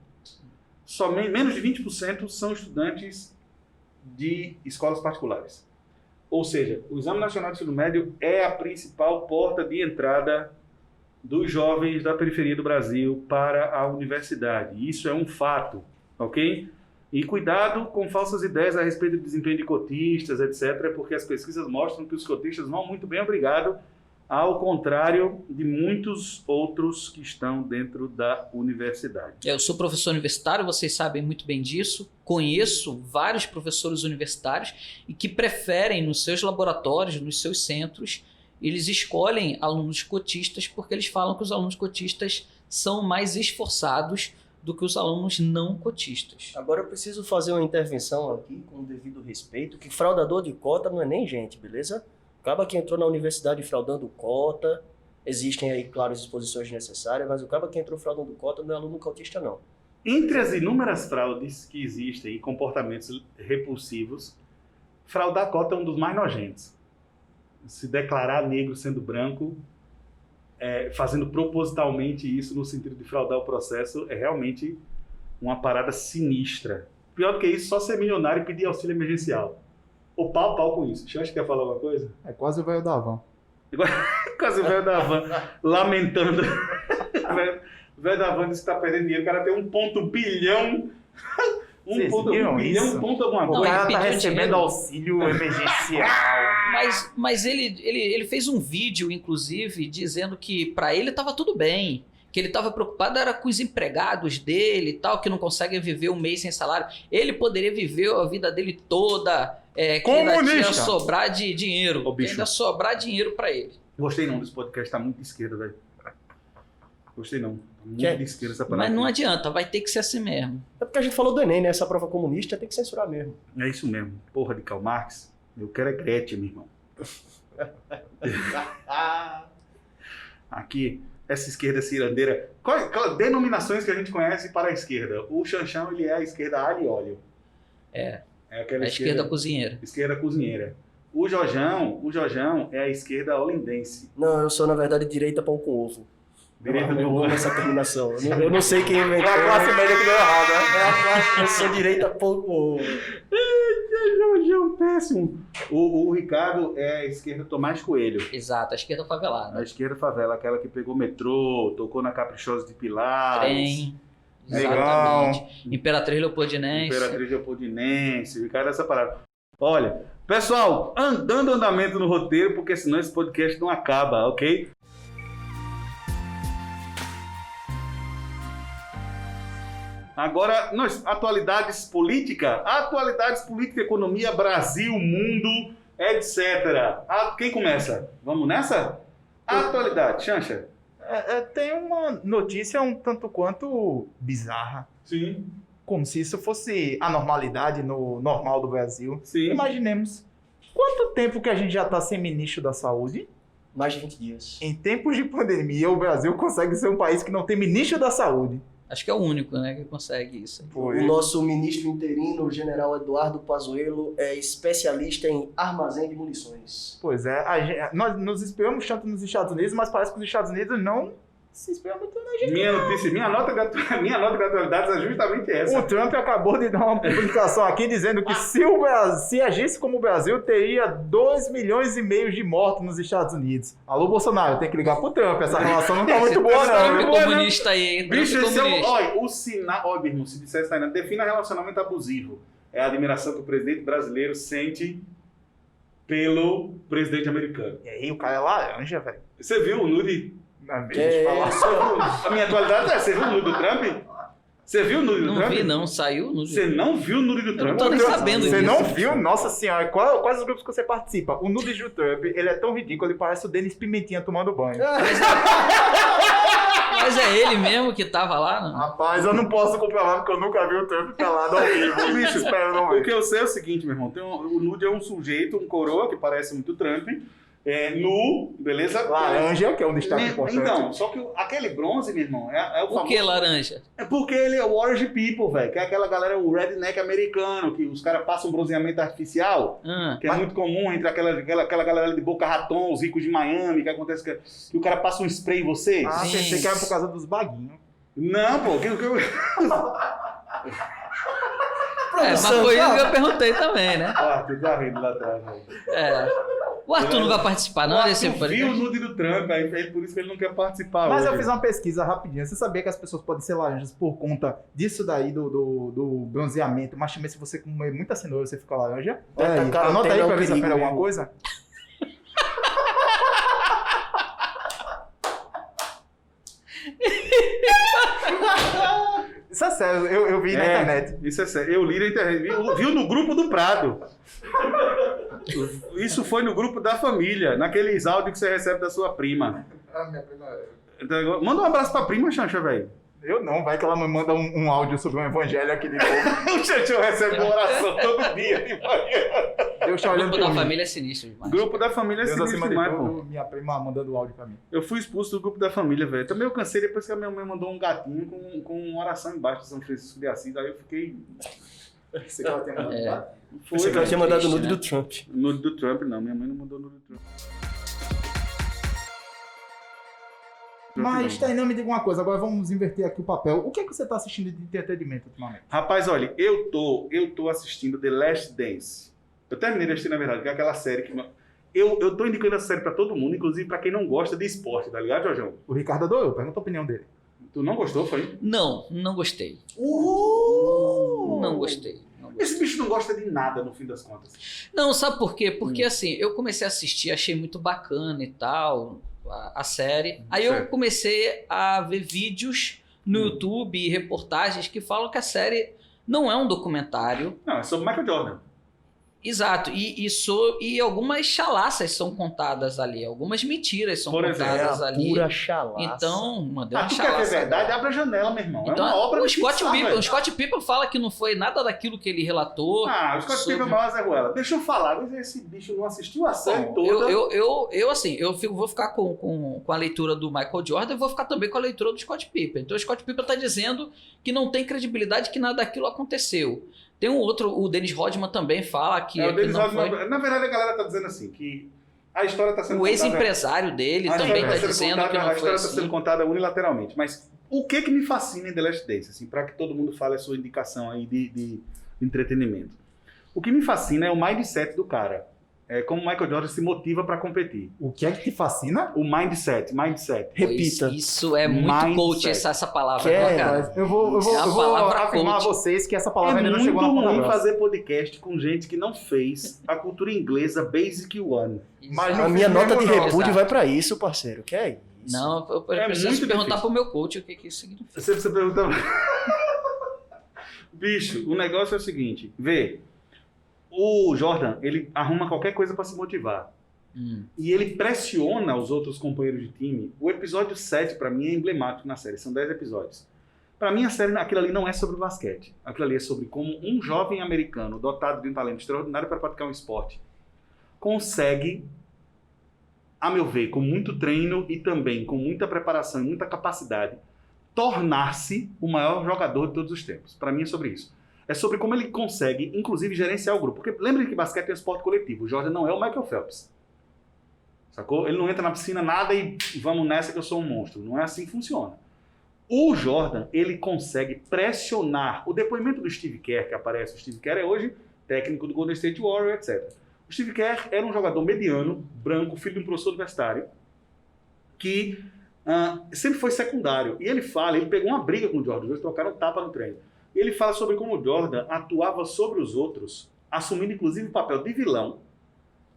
Somente menos de 20% são estudantes de escolas particulares. Ou seja, o Exame Nacional de Ensino Médio é a principal porta de entrada dos jovens da periferia do Brasil para a universidade. Isso é um fato, ok? E cuidado com falsas ideias a respeito do desempenho de cotistas, etc., porque as pesquisas mostram que os cotistas vão muito bem, obrigado, ao contrário de muitos outros que estão dentro da universidade. Eu sou professor universitário, vocês sabem muito bem disso. Conheço vários professores universitários e que preferem nos seus laboratórios, nos seus centros, eles escolhem alunos cotistas porque eles falam que os alunos cotistas são mais esforçados do que os alunos não cotistas. Agora eu preciso fazer uma intervenção aqui, com o devido respeito, que fraudador de cota não é nem gente, beleza? Acaba que entrou na universidade fraudando cota, existem aí, claro, as exposições necessárias, mas o cara que entrou fraudando cota não é aluno cotista, não. Entre as inúmeras fraudes que existem e comportamentos repulsivos, fraudar cota é um dos mais nojentos. Se declarar negro sendo branco, fazendo propositalmente isso no sentido de fraudar o processo, é realmente uma parada sinistra. Pior do que isso, só ser milionário e pedir auxílio emergencial. Ou pau com isso. Você quer falar alguma coisa? É quase o velho da van. Quase o velho da van lamentando. O velho da van disse que está perdendo dinheiro. O cara tem 1,1 bilhão. Vocês 1,1 viram bilhão, isso? alguma O coisa. Não, cara ele tá pediu recebendo dinheiro. auxílio emergencial. Mas ele fez um vídeo, inclusive, dizendo que para ele estava tudo bem, que ele estava preocupado era com os empregados dele e tal, que não conseguem viver um mês sem salário. Ele poderia viver a vida dele toda, que ainda ia sobrar de dinheiro, Ô, que bicho. ainda sobrar dinheiro para ele. Gostei não desse podcast, tá muito de esquerda, velho. Gostei não. Tá muito Que? de esquerda essa parada. Mas não aqui. adianta, vai ter que ser assim mesmo. É porque a gente falou do Enem, né? Essa prova comunista tem que censurar mesmo. É isso mesmo. Porra de Karl Marx. Eu quero é Gretchen, meu irmão. Aqui, essa esquerda cirandeira. Qual denominações que a gente conhece para a esquerda? O Chanchão, ele é a esquerda alho e óleo. É aquela a esquerda cozinheira. esquerda cozinheira. O Jojão é a esquerda olindense. Não, eu sou, na verdade, direita pão com ovo. Direita eu do amo essa terminação. Eu não sei quem inventou. É a classe média que deu errado, né? Eu sou direita pão com ovo. Jojão, péssimo. O Ricardo é a esquerda Tomás Coelho. Exato, a esquerda favelada. A esquerda favela, aquela que pegou metrô, tocou na Caprichosa de Pilares. Trem. Legal. Exatamente. Imperatriz Leopoldinense. Imperatriz Leopoldinense, Ricardo, essa parada. Olha, pessoal, dando andamento no roteiro, porque senão esse podcast não acaba, ok? Agora, atualidades política, economia, Brasil, mundo, etc. Quem começa? Vamos nessa? Atualidade, Chancha. Tem uma notícia um tanto quanto bizarra. Sim, Como se isso fosse a normalidade no normal do Brasil. sim. Imaginemos, quanto tempo que a gente já está sem ministro da saúde? Mais de 20 dias. Em tempos de pandemia, o Brasil consegue ser um país que não tem ministro da saúde. Acho que é o único, né, que consegue isso. O nosso ministro interino, o general Eduardo Pazuello, é especialista em armazém de munições. Pois é, nós nos inspiramos tanto nos Estados Unidos, mas parece que os Estados Unidos não se inspiram muito na gente. Minha nota de atualidades é justamente essa. O Trump acabou de dar uma publicação aqui dizendo que se agisse como o Brasil, teria 2,5 milhões de mortos nos Estados Unidos. Alô, Bolsonaro, tem que ligar pro Trump. Essa relação não tá muito boa, Trump não. comunista aí, Trump Bicho, esse é comunista. o sinal. Ó, meu irmão, se dissesse ainda, defina relacionamento abusivo. É a admiração que o presidente brasileiro sente pelo presidente americano. E aí, o cara é laranja, velho. Você viu o nude? Na vez de falar. A minha atualidade você viu o nude do Trump? Você viu o nude do Não Trump? vi, não. Saiu no Você não viu o nude do Eu Trump? não tô nem sabendo Você disso. não viu? Nossa senhora, quais os grupos que você participa? O nude do Trump, ele é tão ridículo, ele parece o Denis Pimentinha tomando banho. Mas é ele mesmo que tava lá, não? Rapaz, eu não posso comprovar porque eu nunca vi o Trump pelado ao vivo. Bicho, Espero não O ver. que eu sei é o seguinte, meu irmão. O nude é um sujeito, um coroa, que parece muito Trump, nu, beleza? Laranja, que é um destaque importante. Então, só que aquele bronze, meu irmão, é o Por famoso... que laranja? É porque ele é o Orange People, velho, que é aquela galera, o redneck americano, que os caras passam um bronzeamento artificial, que é muito comum entre aquela galera de Boca Raton, os ricos de Miami, que acontece que o cara passa um spray em você. Ah, Sim. pensei que era por causa dos baguinhos. Não, pô, Mas foi isso que eu perguntei também, né? Ó, tu tá rindo lá atrás, velho. O Arthur não vai participar, não, desse Arthur viu o nude do Trump, aí por isso que ele não quer participar. Mas hoje. eu fiz uma pesquisa rapidinha. Você sabia que as pessoas podem ser laranjas por conta disso daí, do bronzeamento? Mas também se você comer muita cenoura, você fica laranja? Tá, cara, Anota aí tem pra ver se perigo aprende alguma mesmo. coisa. Isso é sério, eu vi na internet. Isso é sério. Eu li na internet. Viu no grupo do Prado. Isso foi no grupo da família, naqueles áudios que você recebe da sua prima. Ah, minha prima... Então, manda um abraço pra prima, Xanxa, velho. Eu não, vai que ela me manda um áudio sobre um evangelho aqui de povo. O Xanxa recebe uma oração todo dia de manhã. Deus tá O olhando grupo pra da mim. família é sinistro demais. Grupo da família é Deus sinistro acima de demais, pô. tudo, minha prima mandando áudio pra mim. Eu fui expulso do grupo da família, velho. Também eu cansei depois que a minha mãe mandou um gatinho com uma oração embaixo de São Francisco de Assis. Aí eu fiquei... Você que ela tem mandado. Foi, Você que ela tinha mandado o nude né? do Trump. Nude do Trump, não. Minha mãe não mandou nude do Trump. Mas, Tainan, me diga uma coisa, agora vamos inverter aqui o papel. O que é que você tá assistindo de entretenimento ultimamente? Rapaz, olha, eu tô assistindo The Last Dance. Eu terminei de assistir, na verdade, que é aquela série que... Eu tô indicando essa série pra todo mundo, inclusive pra quem não gosta de esporte, tá ligado, Jorjão? O Ricardo adorou, pergunta a opinião dele. Tu não gostou, foi? Não gostei. Não gostei. Esse bicho não gosta de nada, no fim das contas. Não, sabe por quê? Porque assim, eu comecei a assistir, achei muito bacana e tal, a série. Aí eu Certo. comecei a ver vídeos no YouTube e reportagens que falam que a série não é um documentário. Não, é sobre Michael Jordan. Exato, e algumas chalaças são contadas ali, algumas mentiras são Por exemplo, contadas ali. Pura chalaça. Então, mandei uma Tu quer ver chalaça. verdade? Abre a janela, meu irmão. Então, é uma obra o de Scott ficção, Pippen, velho. o Scott Pippen fala que não foi nada daquilo que ele relatou. Ah, o Scott sobre- Pippen é o maior Zé Ruela. Deixa eu falar, esse bicho não assistiu a série Bom, toda. vou ficar com a leitura do Michael Jordan e vou ficar também com a leitura do Scott Pippen. Então o Scott Pippen está dizendo que não tem credibilidade, que nada daquilo aconteceu. Tem um outro, o Dennis Rodman também fala que, É, o que Dennis não Rodman- foi. Na verdade, a galera tá dizendo assim, que a história tá sendo O ex-empresário dele A também história está tá sendo dizendo contada- que a não foi história está assim. sendo contada unilateralmente. Mas o que me fascina em The Last Dance, assim, para que todo mundo fale a sua indicação aí de entretenimento? O que me fascina é o mindset do cara. É como o Michael Jordan se motiva para competir. O que é que te fascina? O mindset. Repita. Isso é muito Mindset. coach, essa palavra, Que é, né, cara? Mas eu vou É a palavra afirmar a coach. vocês que essa É palavra ainda não muito chegou na ponta ruim grossa. fazer podcast com gente que não fez a cultura inglesa Basic One. Mas A não minha fiz nota mesmo, de não. repúdio Exato. vai pra isso, parceiro. Que é isso? Não, eu É preciso muito perguntar difícil. pro meu coach o que isso significa. Você precisa perguntar. Bicho, o negócio é o seguinte: vê, o Jordan, ele arruma qualquer coisa para se motivar. E ele pressiona os outros companheiros de time. O episódio 7, para mim, é emblemático na série. São 10 episódios. Para mim, a série, aquilo ali não é sobre basquete. Aquilo ali é sobre como um jovem americano, dotado de um talento extraordinário para praticar um esporte, consegue, a meu ver, com muito treino e também com muita preparação e muita capacidade, tornar-se o maior jogador de todos os tempos. Para mim é sobre isso. É sobre como ele consegue, inclusive, gerenciar o grupo. Porque lembre que basquete é um esporte coletivo. O Jordan não é o Michael Phelps. Sacou? Ele não entra na piscina nada e vamos nessa que eu sou um monstro. Não é assim que funciona. O Jordan, ele consegue pressionar. O depoimento do Steve Kerr, que aparece, o Steve Kerr é hoje técnico do Golden State Warriors, etc. O Steve Kerr era um jogador mediano, branco, filho de um professor universitário, que sempre foi secundário. E ele fala, ele pegou uma briga com o Jordan, os dois trocaram tapa no treino. E ele fala sobre como o Jordan atuava sobre os outros, assumindo inclusive o papel de vilão,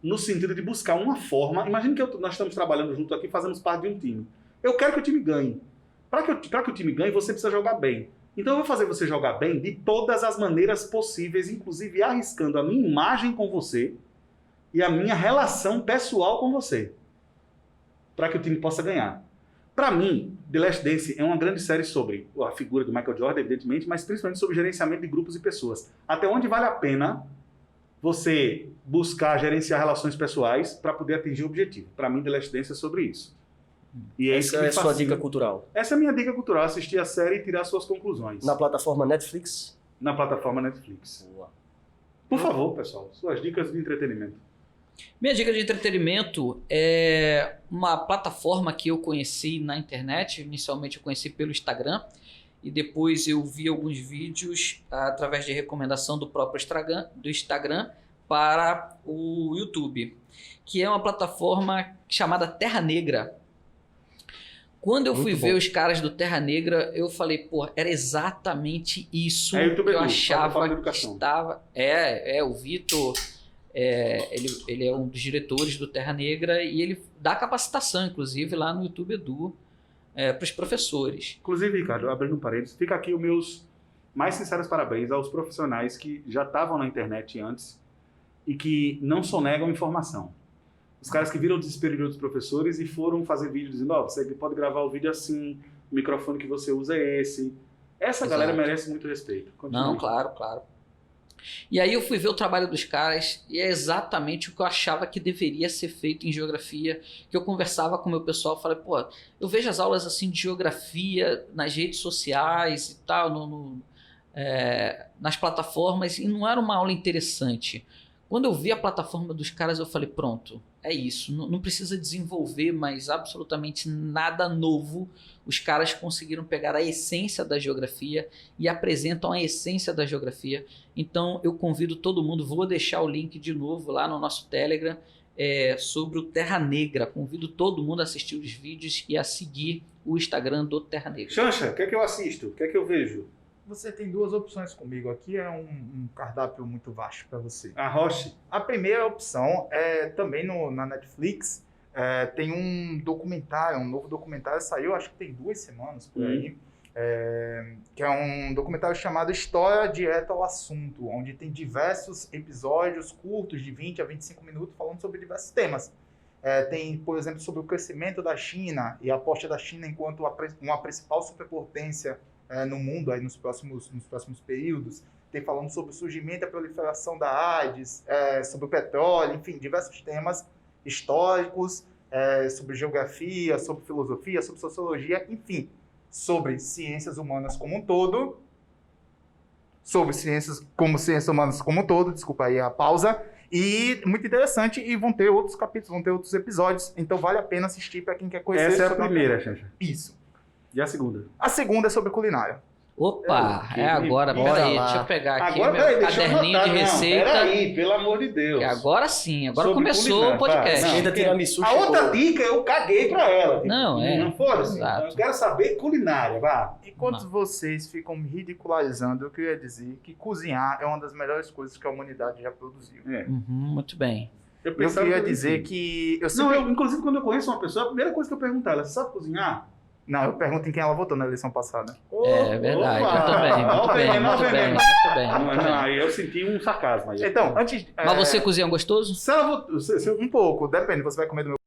no sentido de buscar uma forma. Imagina que nós estamos trabalhando junto aqui, fazemos parte de um time. Eu quero que o time ganhe. Para que o time ganhe, você precisa jogar bem. Então eu vou fazer você jogar bem de todas as maneiras possíveis, inclusive arriscando a minha imagem com você e a minha relação pessoal com você, para que o time possa ganhar. Para mim, The Last Dance é uma grande série sobre a figura do Michael Jordan, evidentemente, mas principalmente sobre gerenciamento de grupos e pessoas. Até onde vale a pena você buscar gerenciar relações pessoais para poder atingir o objetivo. Para mim, The Last Dance é sobre isso. E isso Essa que me é a sua fascina. dica cultural. Essa é a minha dica cultural, assistir a série e tirar suas conclusões. Na plataforma Netflix. Na plataforma Netflix. Boa. Por favor, pessoal, suas dicas de entretenimento. Minha dica de entretenimento é uma plataforma que eu conheci na internet. Inicialmente eu conheci pelo Instagram e depois eu vi alguns vídeos através de recomendação do próprio Instagram para o YouTube, que é uma plataforma chamada Terra Negra. Quando eu fui ver os caras do Terra Negra, eu falei, pô, era exatamente isso É YouTube que eu Edu, achava plataforma de que educação. estava. O Vitor, ele é um dos diretores do Terra Negra e ele dá capacitação, inclusive, lá no YouTube Edu, para os professores. Inclusive, Ricardo, abrindo um parênteses, fica aqui os meus mais sinceros parabéns aos profissionais que já estavam na internet antes e que não sonegam informação. Os caras que viram o desespero de outros professores e foram fazer vídeo dizendo, você pode gravar o vídeo assim, o microfone que você usa é esse. Essa Exato. galera merece muito respeito. Continue. Não, claro. E aí eu fui ver o trabalho dos caras e é exatamente o que eu achava que deveria ser feito em geografia, que eu conversava com o meu pessoal, falei, pô, eu vejo as aulas assim de geografia nas redes sociais e tal, nas plataformas, e não era uma aula interessante. Quando eu vi a plataforma dos caras, eu falei, pronto, é isso, não precisa desenvolver mais absolutamente nada novo. Os caras conseguiram pegar a essência da geografia e apresentam a essência da geografia. Então eu convido todo mundo, vou deixar o link de novo lá no nosso Telegram, sobre o Terra Negra. Convido todo mundo a assistir os vídeos e a seguir o Instagram do Terra Negra. Xanxa, o que é que eu assisto? O que é que eu vejo? Você tem duas opções comigo aqui, é um cardápio muito vasto para você. A Roche. A primeira opção é também na Netflix, tem um novo documentário, saiu acho que tem 2 semanas por aí, que é um documentário chamado História Direta ao Assunto, onde tem diversos episódios curtos de 20 a 25 minutos falando sobre diversos temas. Tem, por exemplo, sobre o crescimento da China e a aposta da China enquanto uma principal superpotência no mundo aí nos próximos períodos. Tem falando sobre o surgimento e a proliferação da AIDS, sobre o petróleo, enfim, diversos temas históricos, sobre geografia, sobre filosofia, sobre sociologia, enfim, sobre ciências humanas como um todo, ciências humanas como um todo, desculpa aí a pausa, e muito interessante, e vão ter outros capítulos, vão ter outros episódios, então vale a pena assistir para quem quer conhecer. Essa é a primeira, Xanxa. Isso. E a segunda? A segunda é sobre culinária. Opa, agora, bora peraí, lá. deixa eu pegar aqui Agora, meu peraí, deixa eu caderninho anotar. de receita. Peraí, pelo amor de Deus. Que agora sim, agora Sobre começou culinária, o podcast. vai. Ainda tiramisu A chegou. outra dica eu caguei pra ela. Tipo, Não, foda-se. exato. Eu quero saber culinária, vá. Enquanto vocês ficam me ridicularizando, eu queria dizer que cozinhar é uma das melhores coisas que a humanidade já produziu. Muito bem. Eu Eu queria dizer que... Inclusive, quando eu conheço uma pessoa, a primeira coisa que eu pergunto a ela, você sabe cozinhar? Não, eu pergunto em quem ela votou na eleição passada. É verdade, Opa! muito bem, muito bem, Não, muito bem, não, muito bem. Não, muito não, bem. aí eu senti um sarcasmo aí. Então, antes... Mas você cozinha gostoso? Se ela votou... se eu- Um pouco, depende, você vai comer do meu...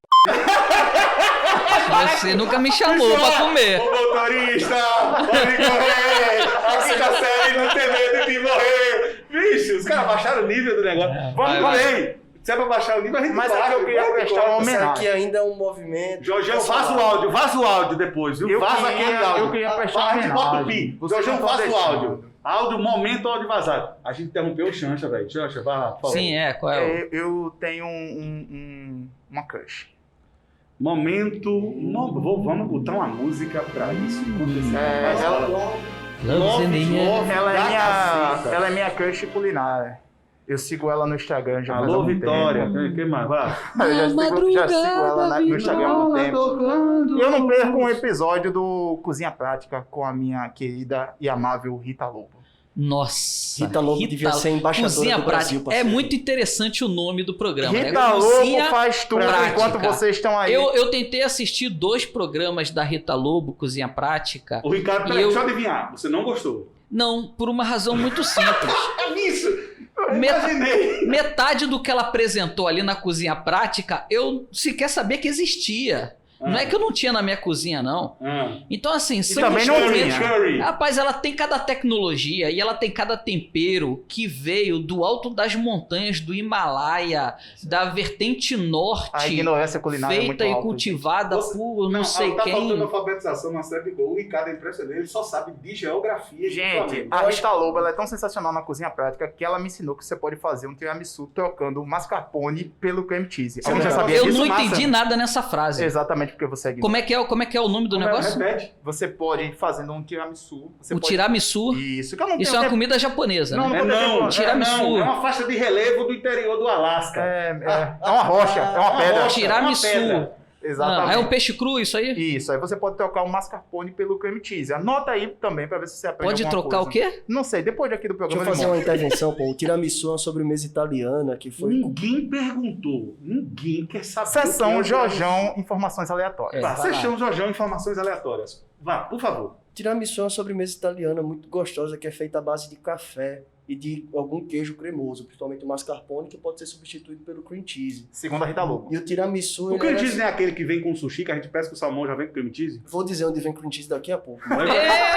Você nunca me chamou pra comer. Ô motorista, pode correr! A quinta série não tem medo de morrer! Vixe, os caras baixaram o nível do negócio. vai, Vamos aí! Se é pra baixar o nível, a gente Mas baixa. aqui eu queria prestar uma Isso homenagem. aqui ainda é um movimento. Jorjão, vaza o áudio depois, viu? Vaza aquele áudio. Eu queria prestar A uma gente bota o homenagem. pi. Vocês Jorjão, não tão vaza o deixando. áudio. Áudio, momento, áudio vazado. A gente interrompeu o Xanxa, velho. Xanxa, vai lá, por favor. Sim, qual é o... Eu tenho uma crush. Vamos botar uma música pra isso. Love's in the air. Ela é minha crush culinária. Eu sigo ela no Instagram já faz Alô, algum Vitória. tempo. Quem mais? Vai. Já sigo ela no Instagram há algum tempo. Tocando. E eu não perco um episódio do Cozinha Prática com a minha querida e amável Rita Lobo. Nossa. Rita Lobo devia ser embaixadora Cozinha do Prática. Brasil, parceiro. É muito interessante o nome do programa. né? Rita Cozinha Lobo faz tudo Prática. enquanto vocês estão aí. Eu tentei assistir 2 programas da Rita Lobo, Cozinha Prática. O Ricardo, peraí, deixa eu adivinhar. Você não gostou? Não, por uma razão muito simples. É nisso! Eu Met- imaginei. Metade do que ela apresentou ali na Cozinha Prática, eu sequer sabia que existia. Não é que eu não tinha na minha cozinha, não. Então, assim, são também não experimentos. tinha. Curry. Rapaz, ela tem cada tecnologia e ela tem cada tempero que veio do alto das montanhas do Himalaia, da vertente A norte, ignorância culinária é muito feita e alta. cultivada por não sei tá quem. faltando alfabetização na série de gol. O Ricardo é impressionante, ele só sabe de geografia. Gente, a Rita Lobo ela é tão sensacional na cozinha prática que ela me ensinou que você pode fazer um tiramisu trocando o mascarpone pelo cream cheese. Você Alguém já não- sabia Eu disso, não Massa? entendi nada nessa frase. Exatamente porque você é Como é que é o nome do negócio? Repete. Você pode ir fazendo um tiramisu. Você O pode... tiramisu. Isso, que eu não Isso é tenho uma tempo. comida japonesa, Não, né? não. Não, Tiramisu. é uma faixa de relevo do interior do Alasca. É uma rocha, é uma pedra. rocha. Tiramisu. uma pedra. Exatamente. É um peixe cru isso aí? Isso, aí você pode trocar o mascarpone pelo cream cheese. Anota aí também pra ver se você aprende Pode alguma trocar coisa. o quê? Não sei, depois daqui do Deixa programa eu fazer eu uma mostro. intervenção, pô. O tiramisu é uma sobremesa italiana que foi... Ninguém perguntou. Ninguém quer saber. Sessão o que é o Jorjão, informações aleatórias. Vá, vai lá. Sessão Jorjão, informações aleatórias. Vá, por favor. Tiramisu é uma sobremesa italiana muito gostosa que é feita à base de café e de algum queijo cremoso, principalmente o mascarpone, que pode ser substituído pelo cream cheese. Segundo a Rita Lobo. E o tiramisu... O ele cream era- cheese não é aquele que vem com sushi, que a gente pesca o salmão já vem com cream cheese? Vou dizer onde vem cream cheese daqui a pouco. Não é?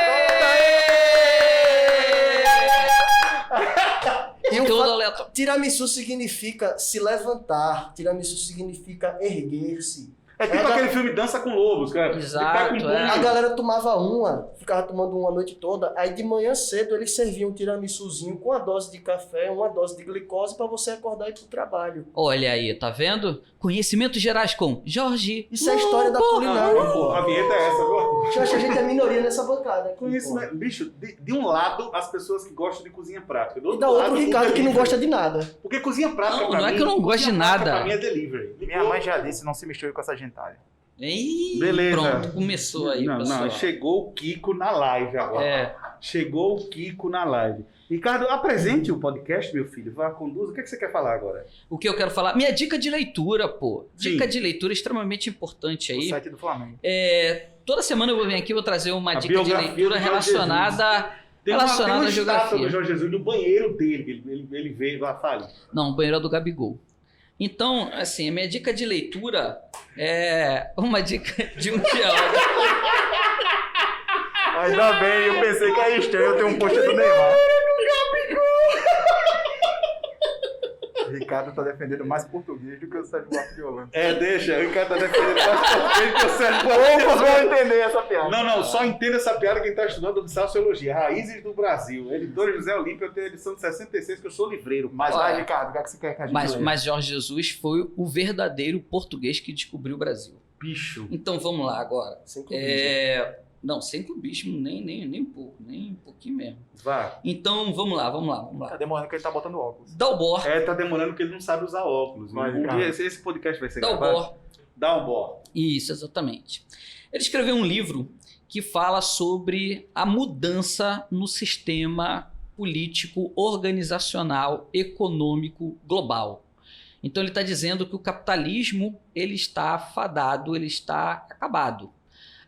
E o Conteúdo fa- aleatório. Tiramisu significa se levantar, tiramisu significa erguer-se. É tipo É, aquele filme Dança com Lobos, cara. Exato, Ele pega um é. A galera tomava uma, ficava tomando uma a noite toda, aí de manhã cedo eles serviam um tiramisuzinho com uma dose de café, uma dose de glicose para você acordar e ir pro trabalho. Olha aí, tá vendo? Conhecimentos gerais com Jorge. Isso é a história da Lobo. culinária, pô. A vinheta é essa, viu? Eu acho que a gente é minoria nessa bancada aqui, Conhecimento. Bicho, de um lado, as pessoas que gostam de cozinha prática. Do pô. E da outro outra o lado, Ricardo que não delivery. gosta de nada. Porque cozinha prática Não, pra não é mim, que eu não gosto cozinha de prática nada. Pra mim é delivery. Minha mãe já disse, não se misture com essa gentalha. Ih, Beleza. pronto, começou aí, Não, pessoal. não, chegou o Kiko na live agora. É, Chegou o Kiko na live. Ricardo, apresente o podcast, meu filho. Vá, conduza. O que você quer falar agora? o que eu quero falar? Minha dica de leitura, pô. Dica Sim. de leitura extremamente importante O aí. site do Flamengo. Toda semana eu vou vir aqui e vou trazer uma A dica de biografia leitura do Jorge relacionada... Tem Relacionado uma à estátua geografia. do Jorge Jesus no banheiro dele. Ele veio lá, fale. Não, o banheiro é do Gabigol. Então, assim, a minha dica de leitura é uma dica de um diálogo. Ainda bem, eu pensei que era estranho eu ter um post do Neymar. Ricardo tá defendendo mais português do que o Sérgio Buarque de Holanda. Deixa. O Ricardo tá defendendo mais português que o Sérgio Poucos vão entender essa piada. Não, só entenda essa piada quem está estudando Sociologia. Raízes do Brasil. Editor José Olímpio, eu tenho a edição de 66, que eu sou livreiro. Mas Olha, vai, Ricardo, o que é que você quer que a gente leia? Mas Jorge Jesus foi o verdadeiro português que descobriu o Brasil. Bicho. Então vamos lá agora. Sem clubismo. Não, sem clubismo, nem um pouco, nem um pouquinho mesmo. Vá. Então vamos lá. Tá demorando que ele tá botando óculos. Dalbor. Tá demorando porque ele não sabe usar óculos. Vai, Um Ricardo. dia esse podcast vai ser gravado. Dalbor. Dá um bó. Isso, exatamente. Ele escreveu um livro que fala sobre a mudança no sistema político, organizacional, econômico global. Então ele está dizendo que o capitalismo ele está fadado, ele está acabado.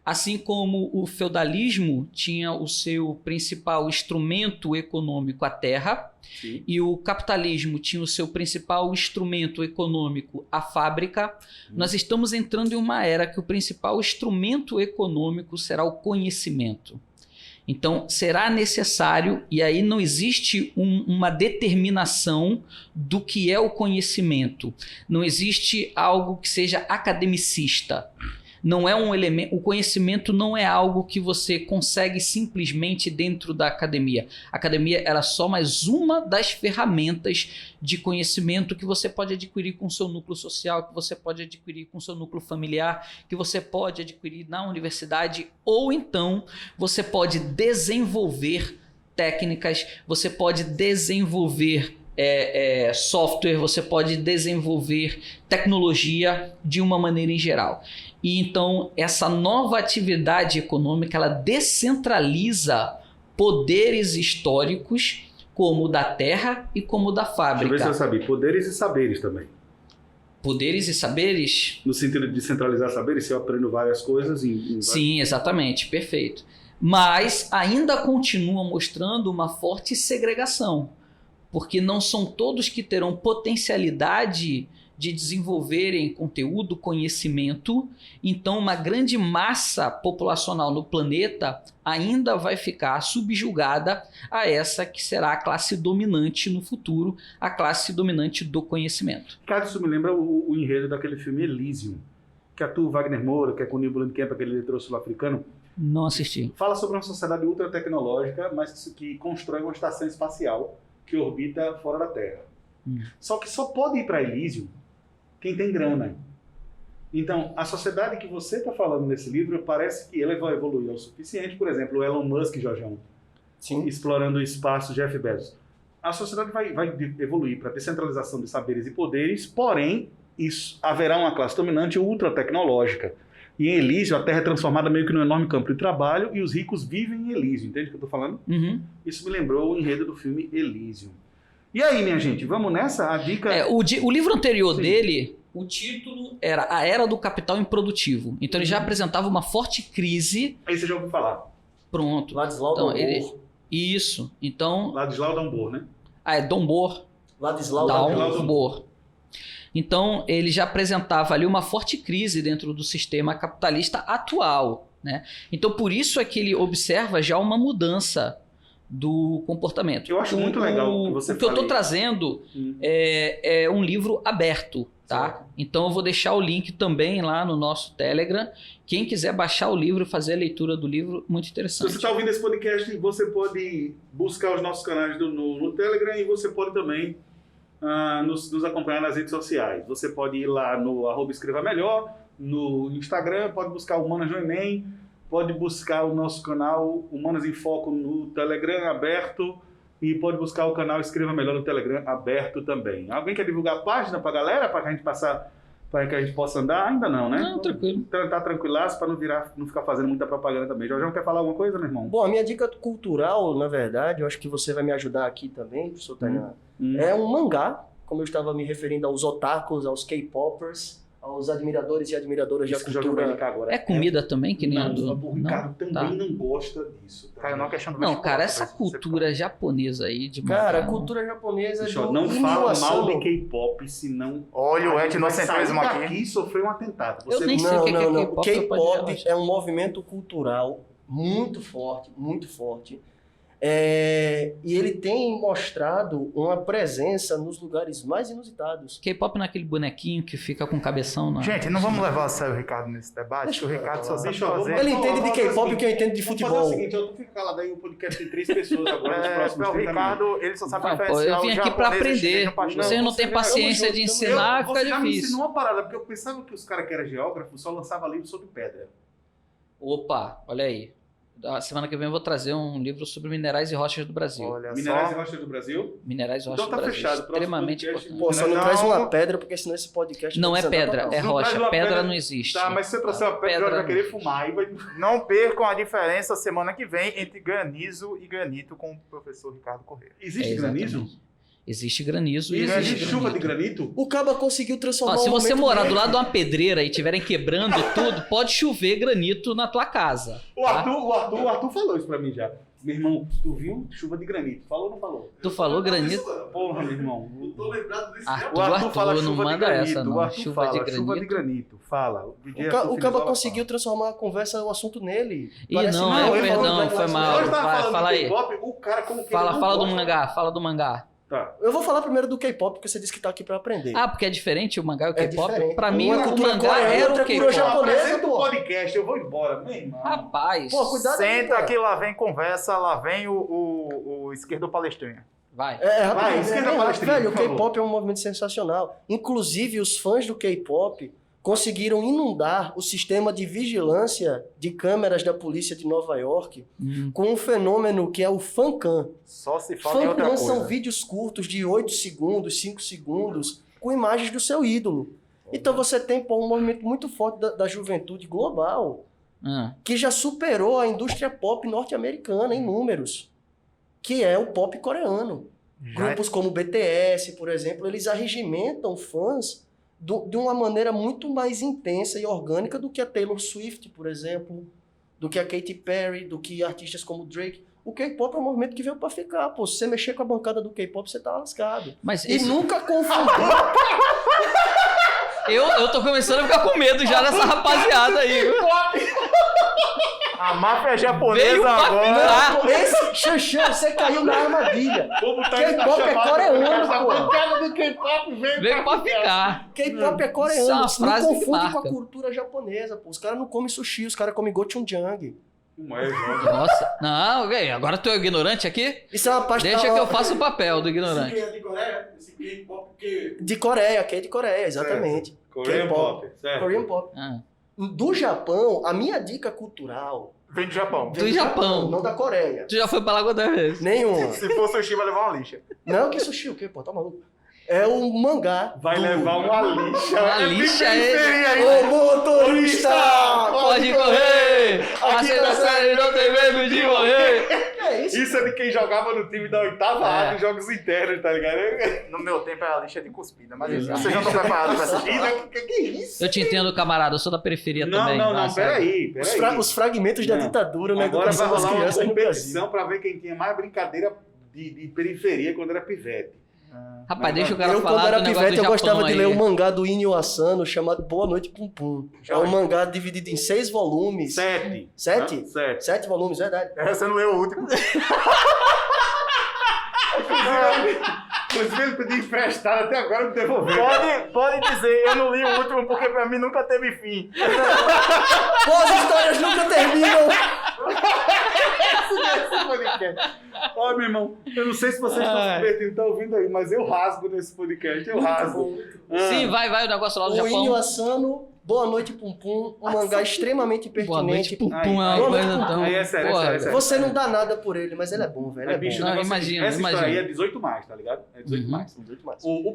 Assim como o feudalismo tinha o seu principal instrumento econômico a terra, Sim. e o capitalismo tinha o seu principal instrumento econômico a fábrica, nós estamos entrando em uma era que o principal instrumento econômico será o conhecimento. Então, será necessário, e aí não existe uma determinação do que é o conhecimento. Não existe algo que seja academicista. Não é um elemento, o conhecimento não é algo que você consegue simplesmente dentro da academia. A academia era só mais uma das ferramentas de conhecimento que você pode adquirir com o seu núcleo social, que você pode adquirir com o seu núcleo familiar, que você pode adquirir na universidade, ou então você pode desenvolver técnicas, você pode desenvolver software, você pode desenvolver tecnologia de uma maneira em geral. E então essa nova atividade econômica ela descentraliza poderes históricos como o da terra e como o da Deixa eu ver se fábrica. eu sabia. Poderes e saberes também. Poderes e saberes? No sentido de centralizar saberes, se eu aprendo várias coisas em Sim, exatamente, perfeito. Mas ainda continua mostrando uma forte segregação, porque não são todos que terão potencialidade de desenvolverem conteúdo, conhecimento, então uma grande massa populacional no planeta ainda vai ficar subjugada a essa que será a classe dominante no futuro, a classe dominante do conhecimento. Cara, isso me lembra o enredo daquele filme Elysium, que atua o Wagner Moura, que é com o Neil Blomkamp, aquele diretor sul-africano. Não assisti. Fala sobre uma sociedade ultra tecnológica, mas que constrói uma estação espacial que orbita fora da Terra. Só que só pode ir para Elysium quem tem grana. Então, a sociedade que você está falando nesse livro, parece que ela vai evoluir o suficiente. Por exemplo, o Elon Musk, Jorjão, explorando o espaço, Jeff Bezos. A sociedade vai evoluir para a descentralização de saberes e poderes, porém, haverá uma classe dominante ultra tecnológica. E em Elysium, a Terra é transformada meio que num enorme campo de trabalho e os ricos vivem em Elysium. Entende o que eu estou falando? Uhum. Isso me lembrou o enredo do filme Elysium. E aí, minha gente, vamos nessa? A dica... O livro anterior Sim. dele, o título era A Era do Capital Improdutivo. Então ele já apresentava uma forte crise. Aí você já ouviu falar. Pronto. Ladislau Então, Dambor. Isso. Então... Ladislau Dambor, né? É Dambor. Ladislau Dambor. Então ele já apresentava ali uma forte crise dentro do sistema capitalista atual, né? Então por isso é que ele observa já uma mudança do comportamento. Eu acho muito legal que você O que eu estou fale. trazendo é um livro aberto, tá? Certo. Então eu vou deixar o link também lá no nosso Telegram. Quem quiser baixar o livro, fazer a leitura do livro, muito Se interessante. você está ouvindo esse podcast, você pode buscar os nossos canais no Telegram e você pode também nos acompanhar nas redes sociais. Você pode ir lá no @escrevamelhor, no Instagram, pode buscar Humanas no Enem, pode buscar o nosso canal Humanas em Foco no Telegram aberto e pode buscar o canal Escreva Melhor no Telegram aberto também. Alguém quer divulgar a página para a galera, para que a gente para que a gente possa andar? Ainda não, né? Não, tranquilo. Tá tranquilaço para não ficar fazendo muita propaganda também. Jorjão, quer falar alguma coisa, meu irmão? Bom, a minha dica cultural, na verdade, eu acho que você vai me ajudar aqui também, professor Tainá. É um mangá, como eu estava me referindo aos otakus, aos K-popers, aos admiradores e admiradoras Isso da que o Jorjão vai cultura. indicar agora. É comida também, que nem a do... O Ricardo também Tá. não gosta disso. Tá? Cara, não é questão do Não, vestibular, cara, tá? essa Você cultura japonesa aí de Cara, a mangá, cultura japonesa Bicho, do não fala Inuyasha. mal de K-pop, senão Olha o a gente vai sair etnocentrismo aqui. daqui e sofrer um atentado. Eu nem sei Não, o que é não, não. K-pop, O você pode K-pop relaxar. é um movimento cultural muito forte, muito forte. E ele tem mostrado uma presença nos lugares mais inusitados. K-pop naquele bonequinho que fica com cabeção na... Gente, não vamos levar a sério o Ricardo nesse debate, que o Ricardo só sabe Bicho, ó, fazer. Ele entende de vamos K-pop fazer o que eu entendo de Vamos fazer o futebol. seguinte, eu fico calado aí, o podcast tem 3 pessoas agora nos próximos O 30 Ricardo, minutos. ele só sabe Ah, pô, diferenciar eu vim o aqui pra japonês e o aprender. chinês no pastel. Vocês não têm Você- paciência de ensinar, Você fica já me difícil. ensinou uma parada, porque eu pensava que os caras que eram geógrafos só lançavam livro sobre pedra. Opa, olha aí. A semana que vem eu vou trazer um livro sobre minerais e rochas do Brasil. Olha Minerais e só. Rochas do Brasil? Minerais e rochas Então tá do Brasil. fechado. Próximo Extremamente podcast, importante. Pô, só não Não. traz uma pedra, porque senão esse podcast Não vai é desandar pedra, total. é Não traz rocha. uma Pedra pedra- não existe. Tá, mas se você trouxer uma pedra, Pedra vai querer não fumar e vai... Não percam a diferença semana que vem entre granizo e granito com o professor Ricardo Corrêa. Existe Exatamente. granizo? Existe granizo e Existe existe chuva de granito. granito? O Caba conseguiu transformar Ó, se um você momento morar do dele. lado de uma pedreira e estiverem quebrando tudo, pode chover granito na tua casa. O Arthur falou isso pra mim já. Meu irmão, tu viu? Chuva de granito. Falou ou não falou? Tu falou granito? Porra, meu irmão. Não tô lembrado desse Arthur, não manda essa, não. O Arthur Chuva fala, de granito. chuva de granito. Fala. O Caba conseguiu transformar a conversa, o assunto nele. Ih, Parece não, que ele perdão, falou foi que mal. nós tava Vai, falando fala de aí. K-pop, o cara como que ele Fala não do gosta. mangá, fala do mangá. Tá. Eu vou falar primeiro do K-pop, porque você disse que tá aqui pra aprender. Ah, porque é diferente o mangá e o É K-pop? diferente. Pra mim, Uma o cultura mangá coreana, era outra o cultura K-pop. japonesa. Apresenta o pô. podcast, eu vou embora, meu irmão. Rapaz, Pô, cuidado aí, Senta cara. que lá vem conversa, lá vem o esquerdo palestrinha. vai. Rapidinho, Vai, esquerda bem palestrinha, velho, o por favor. K-pop é um movimento sensacional. Inclusive, os fãs do K-pop conseguiram inundar o sistema de vigilância de câmeras da polícia de Nova York com um fenômeno que é o fancam. Só se fala em outra Fancam coisa. são vídeos curtos de 8 segundos, 5 segundos, com imagens do seu ídolo. Então você tem um movimento muito forte da juventude global, Ah, que já superou a indústria pop norte-americana em números, que é o pop coreano. Grupos como o BTS, por exemplo, eles arregimentam fãs de uma maneira muito mais intensa e orgânica do que a Taylor Swift, por exemplo, do que a Katy Perry, do que artistas como Drake. O K-pop é um movimento que veio pra ficar. Pô, se você mexer com a bancada do K-pop, você tá lascado. mas E esse... nunca confundir... Eu tô começando a ficar com medo já dessa rapaziada aí. A máfia Veio japonesa pra agora. ficar. Esse Xanxão, você caiu na armadilha. Vou botar K-pop é coreano, pô. cara do K-pop Veio pra ficar. K-pop é Isso é coreano. uma Não frase que confunde com a marca. cultura japonesa, pô. Os caras não comem sushi, os caras comem gochujang. Não é, Jorge. Nossa. Não, velho, agora tu é ignorante aqui? Isso é uma pasta Deixa que eu faça o papel do ignorante. Esse é de Coreia? Esse K-pop que... de Coreia, que é de Coreia, exatamente. Korean K-pop. Pop, certo. Korean Pop. Ah, Do Japão, a minha dica cultural Vem do Japão. vem Do Japão. não da Coreia. tu já foi pra lá quantas vezes? Nenhuma. Se for sushi, vai levar uma lixa. Não, que sushi o quê, pô? Tá maluco? É um mangá. Vai do- levar uma lixa. Uma lixa é... Ô, motorista! Pode correr! A sexta série não tem medo de morrer! É isso. Isso é de quem jogava no time da oitava A dos jogos internos, tá ligado? No meu tempo era a lixa de cuspida, mas Exato. vocês já estão preparados pra essa Cuspida, que é isso? Eu te entendo, camarada. Eu sou da periferia Não, também. não, Nossa, peraí. Os fragmentos da Não. ditadura na Agora vai educação das rolar uma crianças no Brasil. competição pra ver quem tinha mais brincadeira de periferia quando era pivete. Rapaz, deixa o cara Eu, quando falar era do negócio pivete, do eu gostava Japão de aí. ler um mangá do Inyo Asano chamado Boa Noite Pum Pum. É um mangá dividido em 6 volumes. 7. 7? 7. 7 volumes, verdade. Você não leu o último. Inclusive, ele pediu emprestado até agora não devolveu. Pode dizer, eu não li o último porque pra mim nunca teve fim. Pô, as histórias nunca terminam. Ó, meu irmão, eu não sei se vocês estão se divertindo, estão ouvindo aí, mas eu rasgo nesse podcast, eu rasgo. Sim, vai o negócio lá do O Inyo Japão. Asano, Boa Noite Pum Pum, um mangá extremamente Boa noite, pertinente. pum, é Aí, uma aí, coisa tão... aí é sério, Porra, é sério. Você não dá nada por ele, mas ele é bom, velho. É É bicho, bom. Não, o negócio é imagino, essa história imagino. aí é 18 mais, tá ligado? É 18 Uhum. mais. O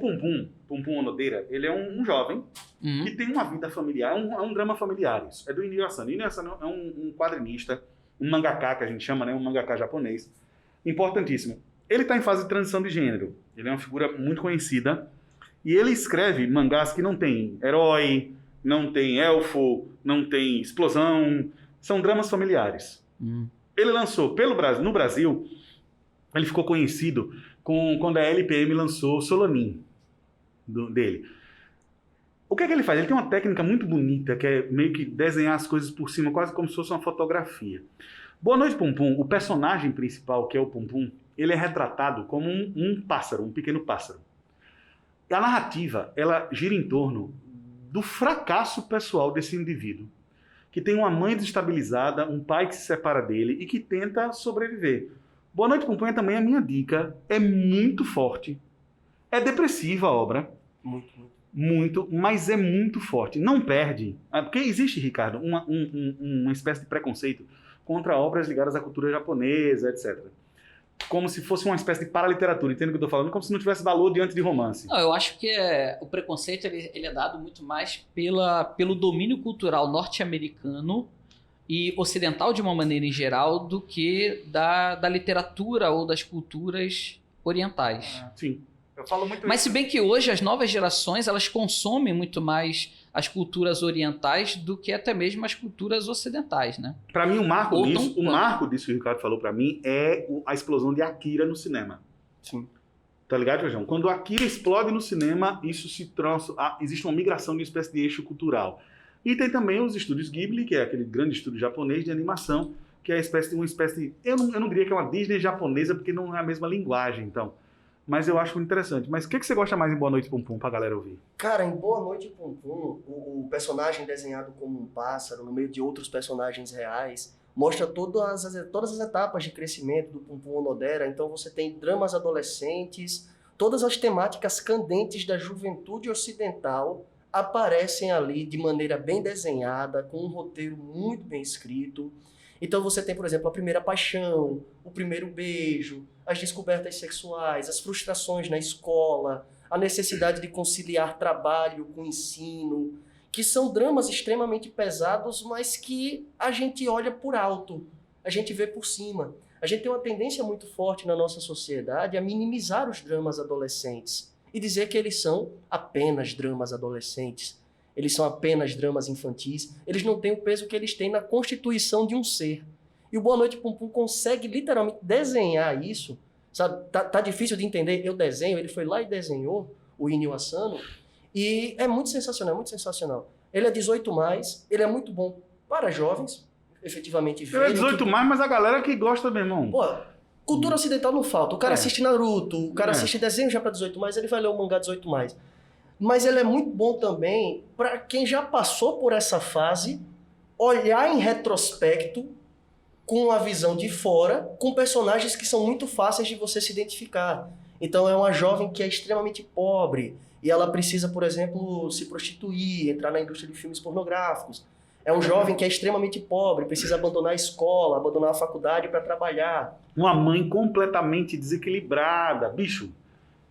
Pum Pum Onodeira, ele é um jovem Uhum. que tem uma vida familiar, é um drama familiar isso. É do Inyo Asano. Inyo Asano é um quadrinista, um mangaka que a gente chama, né? Um mangaka japonês. Importantíssimo. Ele está em fase de transição de gênero. Ele é uma figura muito conhecida. E ele escreve mangás que não tem herói, não tem elfo, não tem explosão. São dramas familiares. Uhum. Ele lançou no Brasil, ele ficou conhecido quando a LPM lançou Solanin dele. O que é que ele faz? Ele tem uma técnica muito bonita, que é meio que desenhar as coisas por cima, quase como se fosse uma fotografia. Boa Noite Pum Pum, o personagem principal, que é o Pum Pum, ele é retratado como um pássaro, um pequeno pássaro. A narrativa, ela gira em torno do fracasso pessoal desse indivíduo, que tem uma mãe desestabilizada, um pai que se separa dele e que tenta sobreviver. Boa Noite Pum Pum é também a minha dica, é muito forte, é depressiva a obra, muito, mas é muito forte, não perde, porque existe, Ricardo, uma espécie de preconceito contra obras ligadas à cultura japonesa, etc. Como se fosse uma espécie de paraliteratura, entende o que eu estou falando? Como se não tivesse valor diante de romance. Não, eu acho que o preconceito ele é dado muito mais pelo domínio cultural norte-americano e ocidental de uma maneira em geral do que da literatura ou das culturas orientais. Sim. Eu falo muito Mas se bem que hoje as novas gerações elas consomem muito mais as culturas orientais do que até mesmo as culturas ocidentais, né? Para mim, o marco Ou disso, tão o marco disso que o Ricardo falou para mim é a explosão de Akira no cinema. Sim. Tá ligado, João? Quando Akira explode no cinema, isso se trouxe. Existe uma migração de uma espécie de eixo cultural. E tem também os estúdios Ghibli, que é aquele grande estúdio japonês de animação, que é uma espécie de. Eu não diria que é uma Disney japonesa, porque não é a mesma linguagem, então. Mas eu acho muito interessante. Mas o que você gosta mais em Boa Noite Pum Pum pra galera ouvir? Cara, em Boa Noite Pum Pum, o personagem desenhado como um pássaro, no meio de outros personagens reais, mostra todas as etapas de crescimento do Pum Pum Onodera. Então você tem dramas adolescentes, todas as temáticas candentes da juventude ocidental aparecem ali de maneira bem desenhada, com um roteiro muito bem escrito. Então você tem, por exemplo, a primeira paixão, o primeiro beijo, as descobertas sexuais, as frustrações na escola, a necessidade de conciliar trabalho com ensino, que são dramas extremamente pesados, mas que a gente olha por alto, a gente vê por cima. A gente tem uma tendência muito forte na nossa sociedade a minimizar os dramas adolescentes e dizer que eles são apenas dramas adolescentes. Eles são apenas dramas infantis, eles não têm o peso que eles têm na constituição de um ser. E o Boa Noite Pum Pum consegue literalmente desenhar isso, sabe? Tá difícil de entender, eu desenho, ele foi lá e desenhou, o Inyo Asano, E é muito sensacional, muito sensacional. Ele é 18+, ele é muito bom para jovens, efetivamente. Ele é 18+, mas a galera que gosta, meu irmão. Pô, cultura ocidental não falta. O cara assiste Naruto, o cara É. assiste desenho já para 18+, ele vai ler o mangá 18+. Mas ele é muito bom também para quem já passou por essa fase, olhar em retrospecto, com a visão de fora, com personagens que são muito fáceis de você se identificar. Então é uma jovem que é extremamente pobre e ela precisa, por exemplo, se prostituir, entrar na indústria de filmes pornográficos. É um jovem que é extremamente pobre, precisa abandonar a escola, abandonar a faculdade para trabalhar. Uma mãe completamente desequilibrada. Bicho,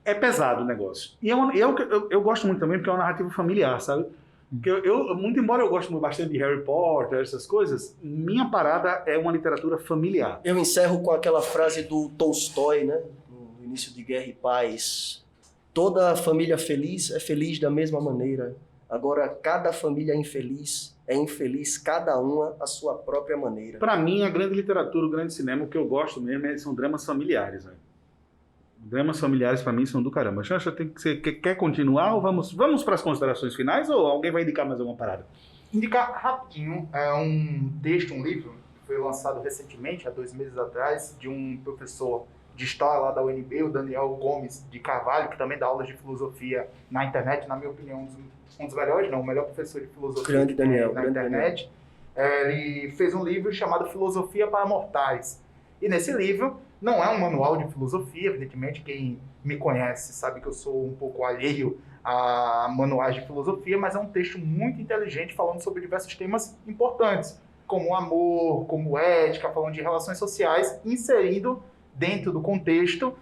é pesado o negócio. E eu gosto muito também porque é uma narrativa familiar, sabe? Porque muito embora eu goste bastante de Harry Potter, essas coisas, minha parada é uma literatura familiar. Eu encerro com aquela frase do Tolstói, né? No início de Guerra e Paz. Toda família feliz é feliz da mesma maneira. Agora, cada família infeliz é infeliz, cada uma à sua própria maneira. Pra mim, a grande literatura, o grande cinema, o que eu gosto mesmo são dramas familiares, velho. Dramas familiares pra mim são do caramba. Xanxa, quer continuar ou vamos para as considerações finais ou alguém vai indicar mais alguma parada? Indicar rapidinho, é um texto, um livro, que foi lançado recentemente, há 2 meses atrás, de um professor de história lá da UNB, o Daniel Gomes de Carvalho, que também dá aulas de filosofia na internet, na minha opinião, um dos melhores, não, o melhor professor de filosofia Grande Daniel, na grande internet. Ele fez um livro chamado Filosofia para Mortais. E nesse livro, não é um manual de filosofia, evidentemente, quem me conhece sabe que eu sou um pouco alheio a manuais de filosofia, mas é um texto muito inteligente falando sobre diversos temas importantes, como amor, como ética, falando de relações sociais, inserindo dentro do contexto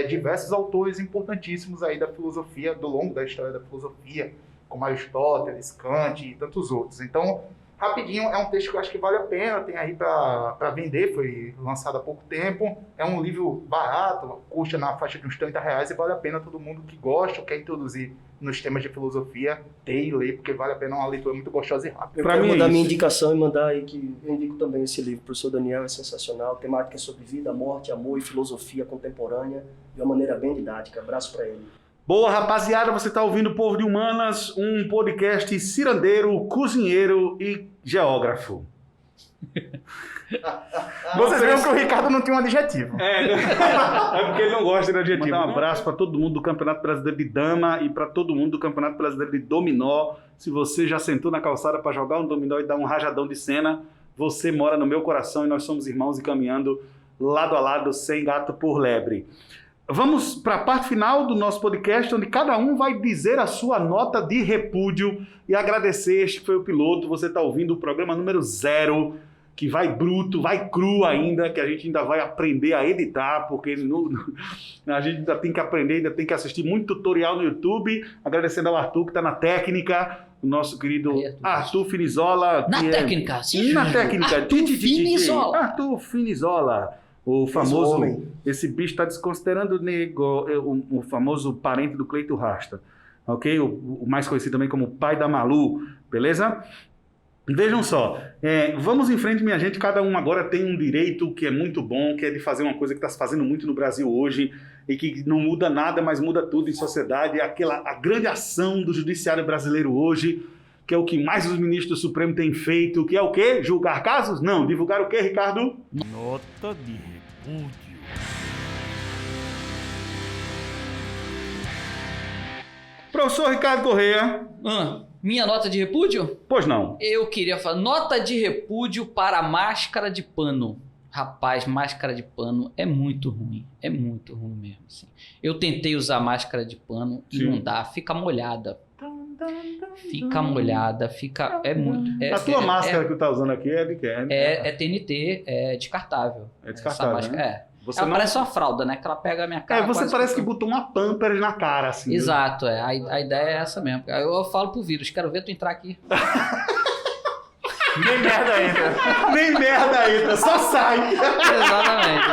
diversos autores importantíssimos aí da filosofia, do longo da história da filosofia, como Aristóteles, Kant e tantos outros. Então, rapidinho, é um texto que eu acho que vale a pena, tem aí para vender, foi lançado há pouco tempo, é um livro barato, custa na faixa de uns R$30 e vale a pena todo mundo que gosta ou quer introduzir nos temas de filosofia ter e ler, porque vale a pena, é uma leitura muito gostosa e rápida. Eu Pra quero mim é mandar isso. minha indicação e mandar aí que eu indico também esse livro. O professor Daniel é sensacional, temática é sobre vida, morte, amor e filosofia contemporânea de uma maneira bem didática. Abraço para ele. Boa, rapaziada, você está ouvindo o Povo de Humanas, um podcast cirandeiro, cozinheiro e geógrafo. Vocês viram que o Ricardo não tinha um adjetivo. É porque ele não gosta de adjetivo. Mandar um abraço para todo mundo do Campeonato Brasileiro de Dama e para todo mundo do Campeonato Brasileiro de Dominó. Se você já sentou na calçada para jogar um dominó e dar um rajadão de cena, você mora no meu coração e nós somos irmãos e caminhando lado a lado, sem gato por lebre. Vamos para a parte final do nosso podcast, onde cada um vai dizer a sua nota de repúdio e agradecer. Este foi o piloto, você está ouvindo o programa número 0, que vai bruto, vai cru ainda, que a gente ainda vai aprender a editar, porque a gente ainda tem que aprender, ainda tem que assistir muito tutorial no YouTube. Agradecendo ao Arthur, que está na técnica, o nosso querido Arthur Finizola. Na técnica, sim. Na técnica. Arthur Finizola. Arthur Finizola. O famoso, esse bicho está desconsiderando o famoso parente do Cleito Rasta, ok? O mais conhecido também como pai da Malu, beleza? Vejam só, vamos em frente, minha gente, cada um agora tem um direito que é muito bom, que é de fazer uma coisa que está se fazendo muito no Brasil hoje e que não muda nada, mas muda tudo em sociedade, a grande ação do judiciário brasileiro hoje, que é o que mais os ministros do Supremo têm feito, que é o quê? Julgar casos? Não. Divulgar o quê, Ricardo? Nota de repúdio. Professor Ricardo Correia. Minha nota de repúdio? Pois não. Eu queria falar nota de repúdio para máscara de pano. Rapaz, máscara de pano é muito ruim. É muito ruim mesmo. Assim. Eu tentei usar máscara de pano e não dá. Fica molhada. Fica molhada, fica. É muito. A tua máscara que tu tá usando aqui é de quê? É TNT, é descartável. É descartável. Máscara, né? Ela parece uma fralda, né? Que ela pega a minha cara. Você parece que botou uma Pampers na cara, assim. Exato, a ideia é essa mesmo. Eu falo pro vírus, quero ver tu entrar aqui. Nem merda entra. Nem merda entra, só sai. Exatamente.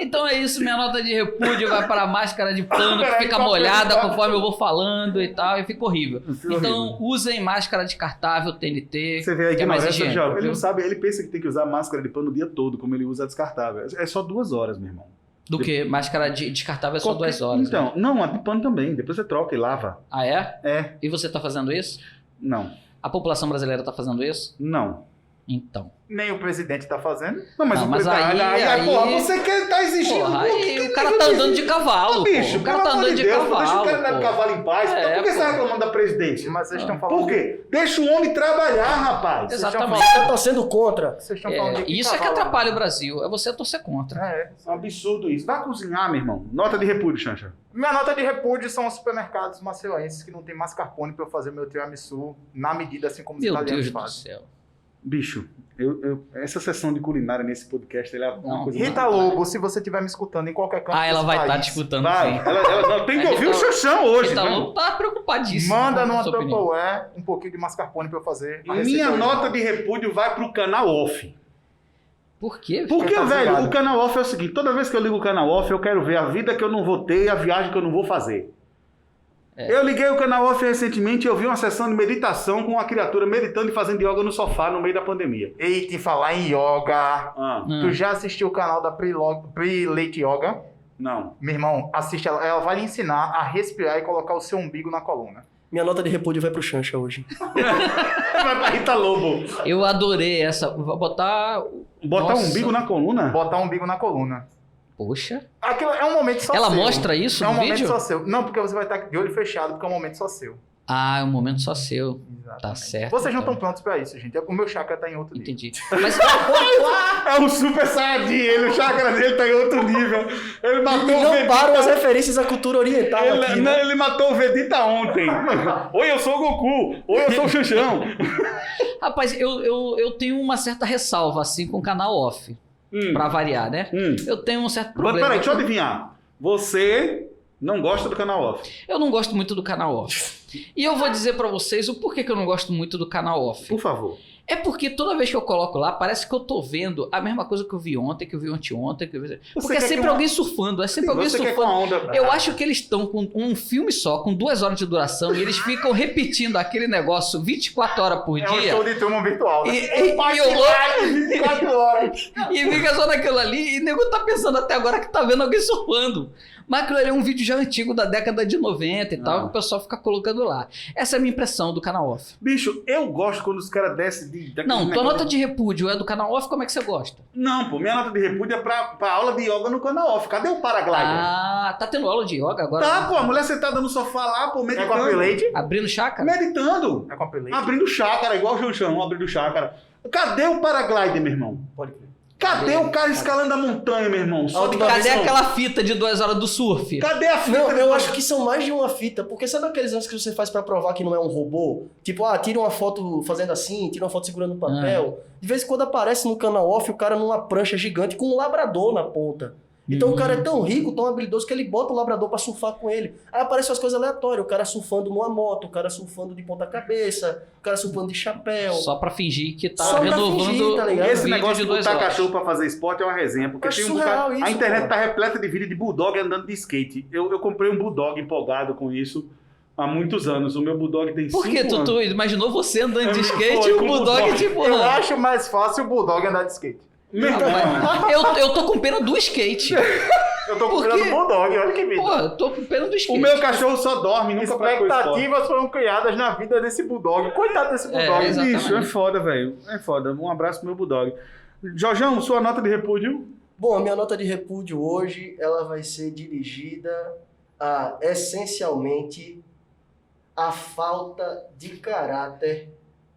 Então é isso, minha nota de repúdio vai para a máscara de pano que fica molhada conforme eu vou falando e tal, e fica horrível. Então usem máscara descartável, TNT, Você vê a que é mais ignorância do higiênico. jovem. Ele não sabe, ele pensa que tem que usar máscara de pano o dia todo, como ele usa a descartável. É só 2 horas, meu irmão. Do que? Máscara descartável é só 2 horas. Então, né? não, a de pano também. Depois você troca e lava. Ah, é? É, E você tá fazendo isso? não, A população brasileira tá fazendo isso? não. Então. Nem o presidente tá fazendo. Não, mas Não, o mas presidente... aí- porra, você tá exigindo... Porra, pô, aí que o cara tá andando de cavalo, bicho, pô. O cara pelo tá amor andando de Deus, cavalo. deixa o cara andar pô. de cavalo em paz. É, Por que você pô. tá reclamando da presidência? Mas vocês estão falando. Por quê? Deixa o homem trabalhar, rapaz. Exatamente. Você tá sendo contra. Vocês estão falando de que Isso é que cavalo? atrapalha o Brasil. É você torcer contra. É. É um absurdo isso. Vai cozinhar, meu irmão. Nota de repúdio, Xanxa. Minha nota de repúdio são os supermercados maceienses que não tem mascarpone pra eu fazer meu tiramisu na medida, assim como os Meu italianos Deus do fazem. céu. Bicho, essa sessão de culinária nesse podcast ela é uma Não. coisa... Rita Lobo, se você estiver me escutando em qualquer canto Ah, ela desse vai estar país, disputando Vai, sim. ela não, tem que A ouvir o Rita- Xanxão hoje. Então, né? não tá preocupadíssimo. Manda com a numa sua opinião. Tupperware um pouquinho de mascarpone pra eu fazer. a receita Minha original. nota de repúdio vai pro canal off. Por quê? Porque, tá velho, zerado. o canal off é o seguinte, toda vez que eu ligo o canal off, eu quero ver a vida que eu não vou ter e a viagem que eu não vou fazer. Eu liguei o canal off recentemente e eu vi uma sessão de meditação com uma criatura meditando e fazendo yoga no sofá no meio da pandemia. Eita, em falar em yoga. Ah, Tu já assistiu o canal da Pri Leite Yoga? não. Meu irmão, assiste ela. Ela vai lhe ensinar a respirar e colocar o seu umbigo na coluna. Minha nota de repúdio vai pro Xanxa hoje. Vai pra Rita Lobo. Eu adorei essa. Vou botar. Botar Nossa. um umbigo na coluna? Botar o umbigo na coluna. Poxa. Aquilo é um momento só Ela seu. mostra isso É um no momento vídeo? só seu. Não, porque você vai estar de olho fechado, porque é um momento só seu. Ah, é um momento só seu. Exatamente. Tá certo. Vocês não então. estão prontos pra isso, gente. O meu chakra tá em outro nível. Entendi. Mas É um super saiyajin, o chakra dele tá em outro nível. Ele matou E o não Vegeta. param as referências à cultura oriental aqui, Ele, né? ele matou o Vegeta ontem. Oi, eu sou o Goku. Oi, eu sou o Xanxão. rapaz, eu tenho uma certa ressalva, assim, com o canal off. Pra variar, né? Eu tenho um certo Mas problema. peraí, deixa eu adivinhar. Você não gosta do canal off? Eu não gosto muito do canal off. E eu vou dizer pra vocês o porquê que eu não gosto muito do canal off. Por favor. É porque toda vez que eu coloco lá, parece que eu tô vendo a mesma coisa que eu vi ontem, que eu vi anteontem, que eu vi... Porque é quer sempre que uma- alguém surfando, é sempre alguém Você quer surfando. com a onda... Eu acho que eles estão com um filme só, com 2 horas de duração, e eles ficam repetindo aquele negócio 24 horas por É um dia. show de turma virtual, né? E eu vou... 24 horas. E fica só naquilo ali, e o nego tá pensando até agora que tá vendo alguém surfando. Mas aquilo ali é um vídeo já antigo da década de 90 e tal, que o pessoal fica colocando lá. Essa é a minha impressão do canal off. Bicho, eu gosto quando os caras descem daquele Não, tua negócio nota de repúdio é do canal off, como é que você gosta? Não, pô, minha nota de repúdio é pra aula de yoga no canal off. Cadê o paraglider? Ah, tá tendo aula de yoga agora? Tá, pô, a mulher sentada no sofá lá, pô, É meditando. com a Pri Leite? Abrindo chácara? Meditando. É com a Pri Leite? Abrindo chácara, igual o Xanxão, abrindo chácara. Cadê o paraglider, meu irmão? Pode crer. Cadê o cara escalando a montanha, meu irmão? Só de Cadê cabeção. aquela fita de 2 horas do surf? Cadê a fita? Não, eu acho que são mais de uma fita, porque sabe aqueles lances que você faz pra provar que não é um robô? Tipo, tira uma foto fazendo assim, tira uma foto segurando um papel. De vez em quando aparece no canal off o cara numa prancha gigante com um labrador na ponta. Então o cara é tão rico, tão habilidoso, que ele bota o labrador pra surfar com ele. Aí aparecem as coisas aleatórias, o cara surfando numa moto, o cara surfando de ponta cabeça, o cara surfando de chapéu. Só pra fingir que tá Só pra renovando fingir, tá ligado? o Esse vídeo negócio de de 2 botar horas. cachorro pra fazer esporte é uma resenha, porque Acho tem surreal isso, a internet pô. tá repleta de vídeo de bulldog andando de skate. Eu comprei um bulldog empolgado com isso há muitos anos. O meu bulldog tem 5 Por que anos. tu imaginou você andando de Foi skate e o com o bulldog bulldog. tipo... Eu acho mais fácil o Bulldog andar de skate. Meu irmão, Eu tô com pena do skate. Eu tô Por comprando quê? Bulldog, olha que vida. Pô, eu tô com pena do skate. o meu cachorro só dorme, nunca praticou esporte. Expectativas foram criadas na vida desse Bulldog. Coitado desse Bulldog. exato. Bicho, é foda, velho. É foda. Um abraço pro meu bulldog. Jorjão, sua nota de repúdio? Bom, a minha nota de repúdio hoje, ela vai ser dirigida a, essencialmente, a falta de caráter.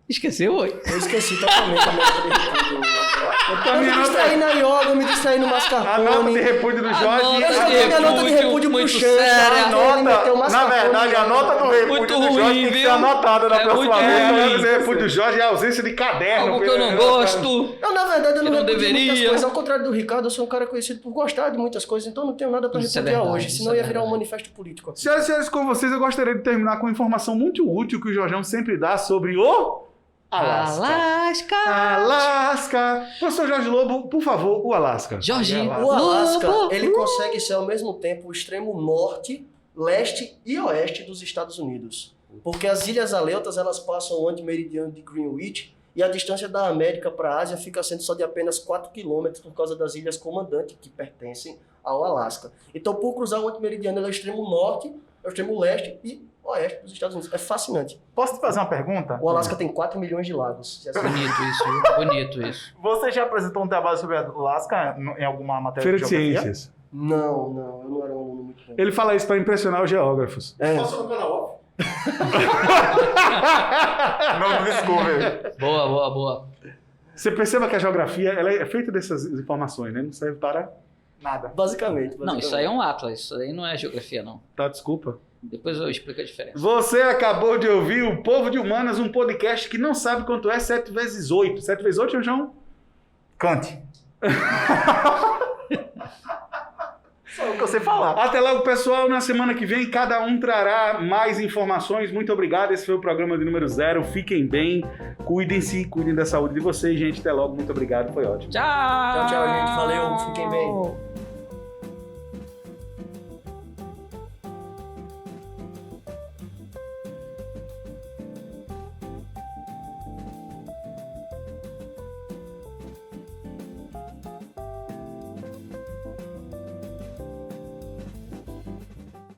Esqueceu, oi? Eu esqueci totalmente a minha nota de repúdio. Eu me nota- distraí na yoga, eu me distraí no A nota de mascarpone. repúdio do Jorge. nota Eu já de dei a nota de repúdio pro muito Xanxa. séria. Ele meteu o Na mascarpone. verdade, a nota do repúdio Muito do Jorge ruim, tem que ser viu? anotada na É próxima muito A vez. ruim. nota de repúdio do Jorge é a ausência de caderno. Algo que eu não gosto. Eu, na verdade, eu não Eu não repudio muitas deveria. coisas. Ao contrário do Ricardo, eu sou um cara conhecido por gostar de muitas coisas, então eu não tenho nada pra Isso é repudiar verdade, hoje, isso senão é ia virar um verdade. manifesto político. Senhoras e senhores, com vocês, eu gostaria de terminar com uma informação muito útil que o Jorjão sempre dá sobre o Alasca. Alasca. Professor Jorge Lobo, por favor, o Alasca. Jorginho. O Alasca, Lobo. ele consegue ser ao mesmo tempo o extremo norte, leste e oeste dos Estados Unidos. Porque as Ilhas Aleutas, elas passam o antimeridiano de Greenwich e a distância da América para a Ásia fica sendo só de apenas 4 quilômetros por causa das Ilhas Comandante, que pertencem ao Alasca. Então, por cruzar o antimeridiano, ele é o extremo norte, é o extremo leste e oeste dos Estados Unidos. É fascinante. Posso te fazer uma pergunta? O Alasca tem 4 milhões de lagos. Bonito isso, viu? Bonito isso. Você já apresentou um trabalho sobre a Alasca em alguma matéria Feira de geografia? Ciências. Não, eu não era um aluno muito bom. Ele fala isso para impressionar os geógrafos. É. no canal off? Não, Discovery. Boa. Você perceba que a geografia ela é feita dessas informações, né? Não serve para... Nada. Basicamente. Não, isso aí é um atlas, isso aí não é geografia, não. Tá, desculpa. Depois eu explico a diferença. Você acabou de ouvir o Povo de Humanas, um podcast que não sabe quanto é 7 vezes 8. 7 vezes 8, João? Cante. Só o que eu sei falar. Até logo, pessoal. Na semana que vem, cada um trará mais informações. Muito obrigado. Esse foi o programa de número 0. Fiquem bem. Cuidem-se. Cuidem da saúde de vocês, gente. Até logo. Muito obrigado. Foi ótimo. Tchau, Tchau, gente. Valeu. Fiquem bem.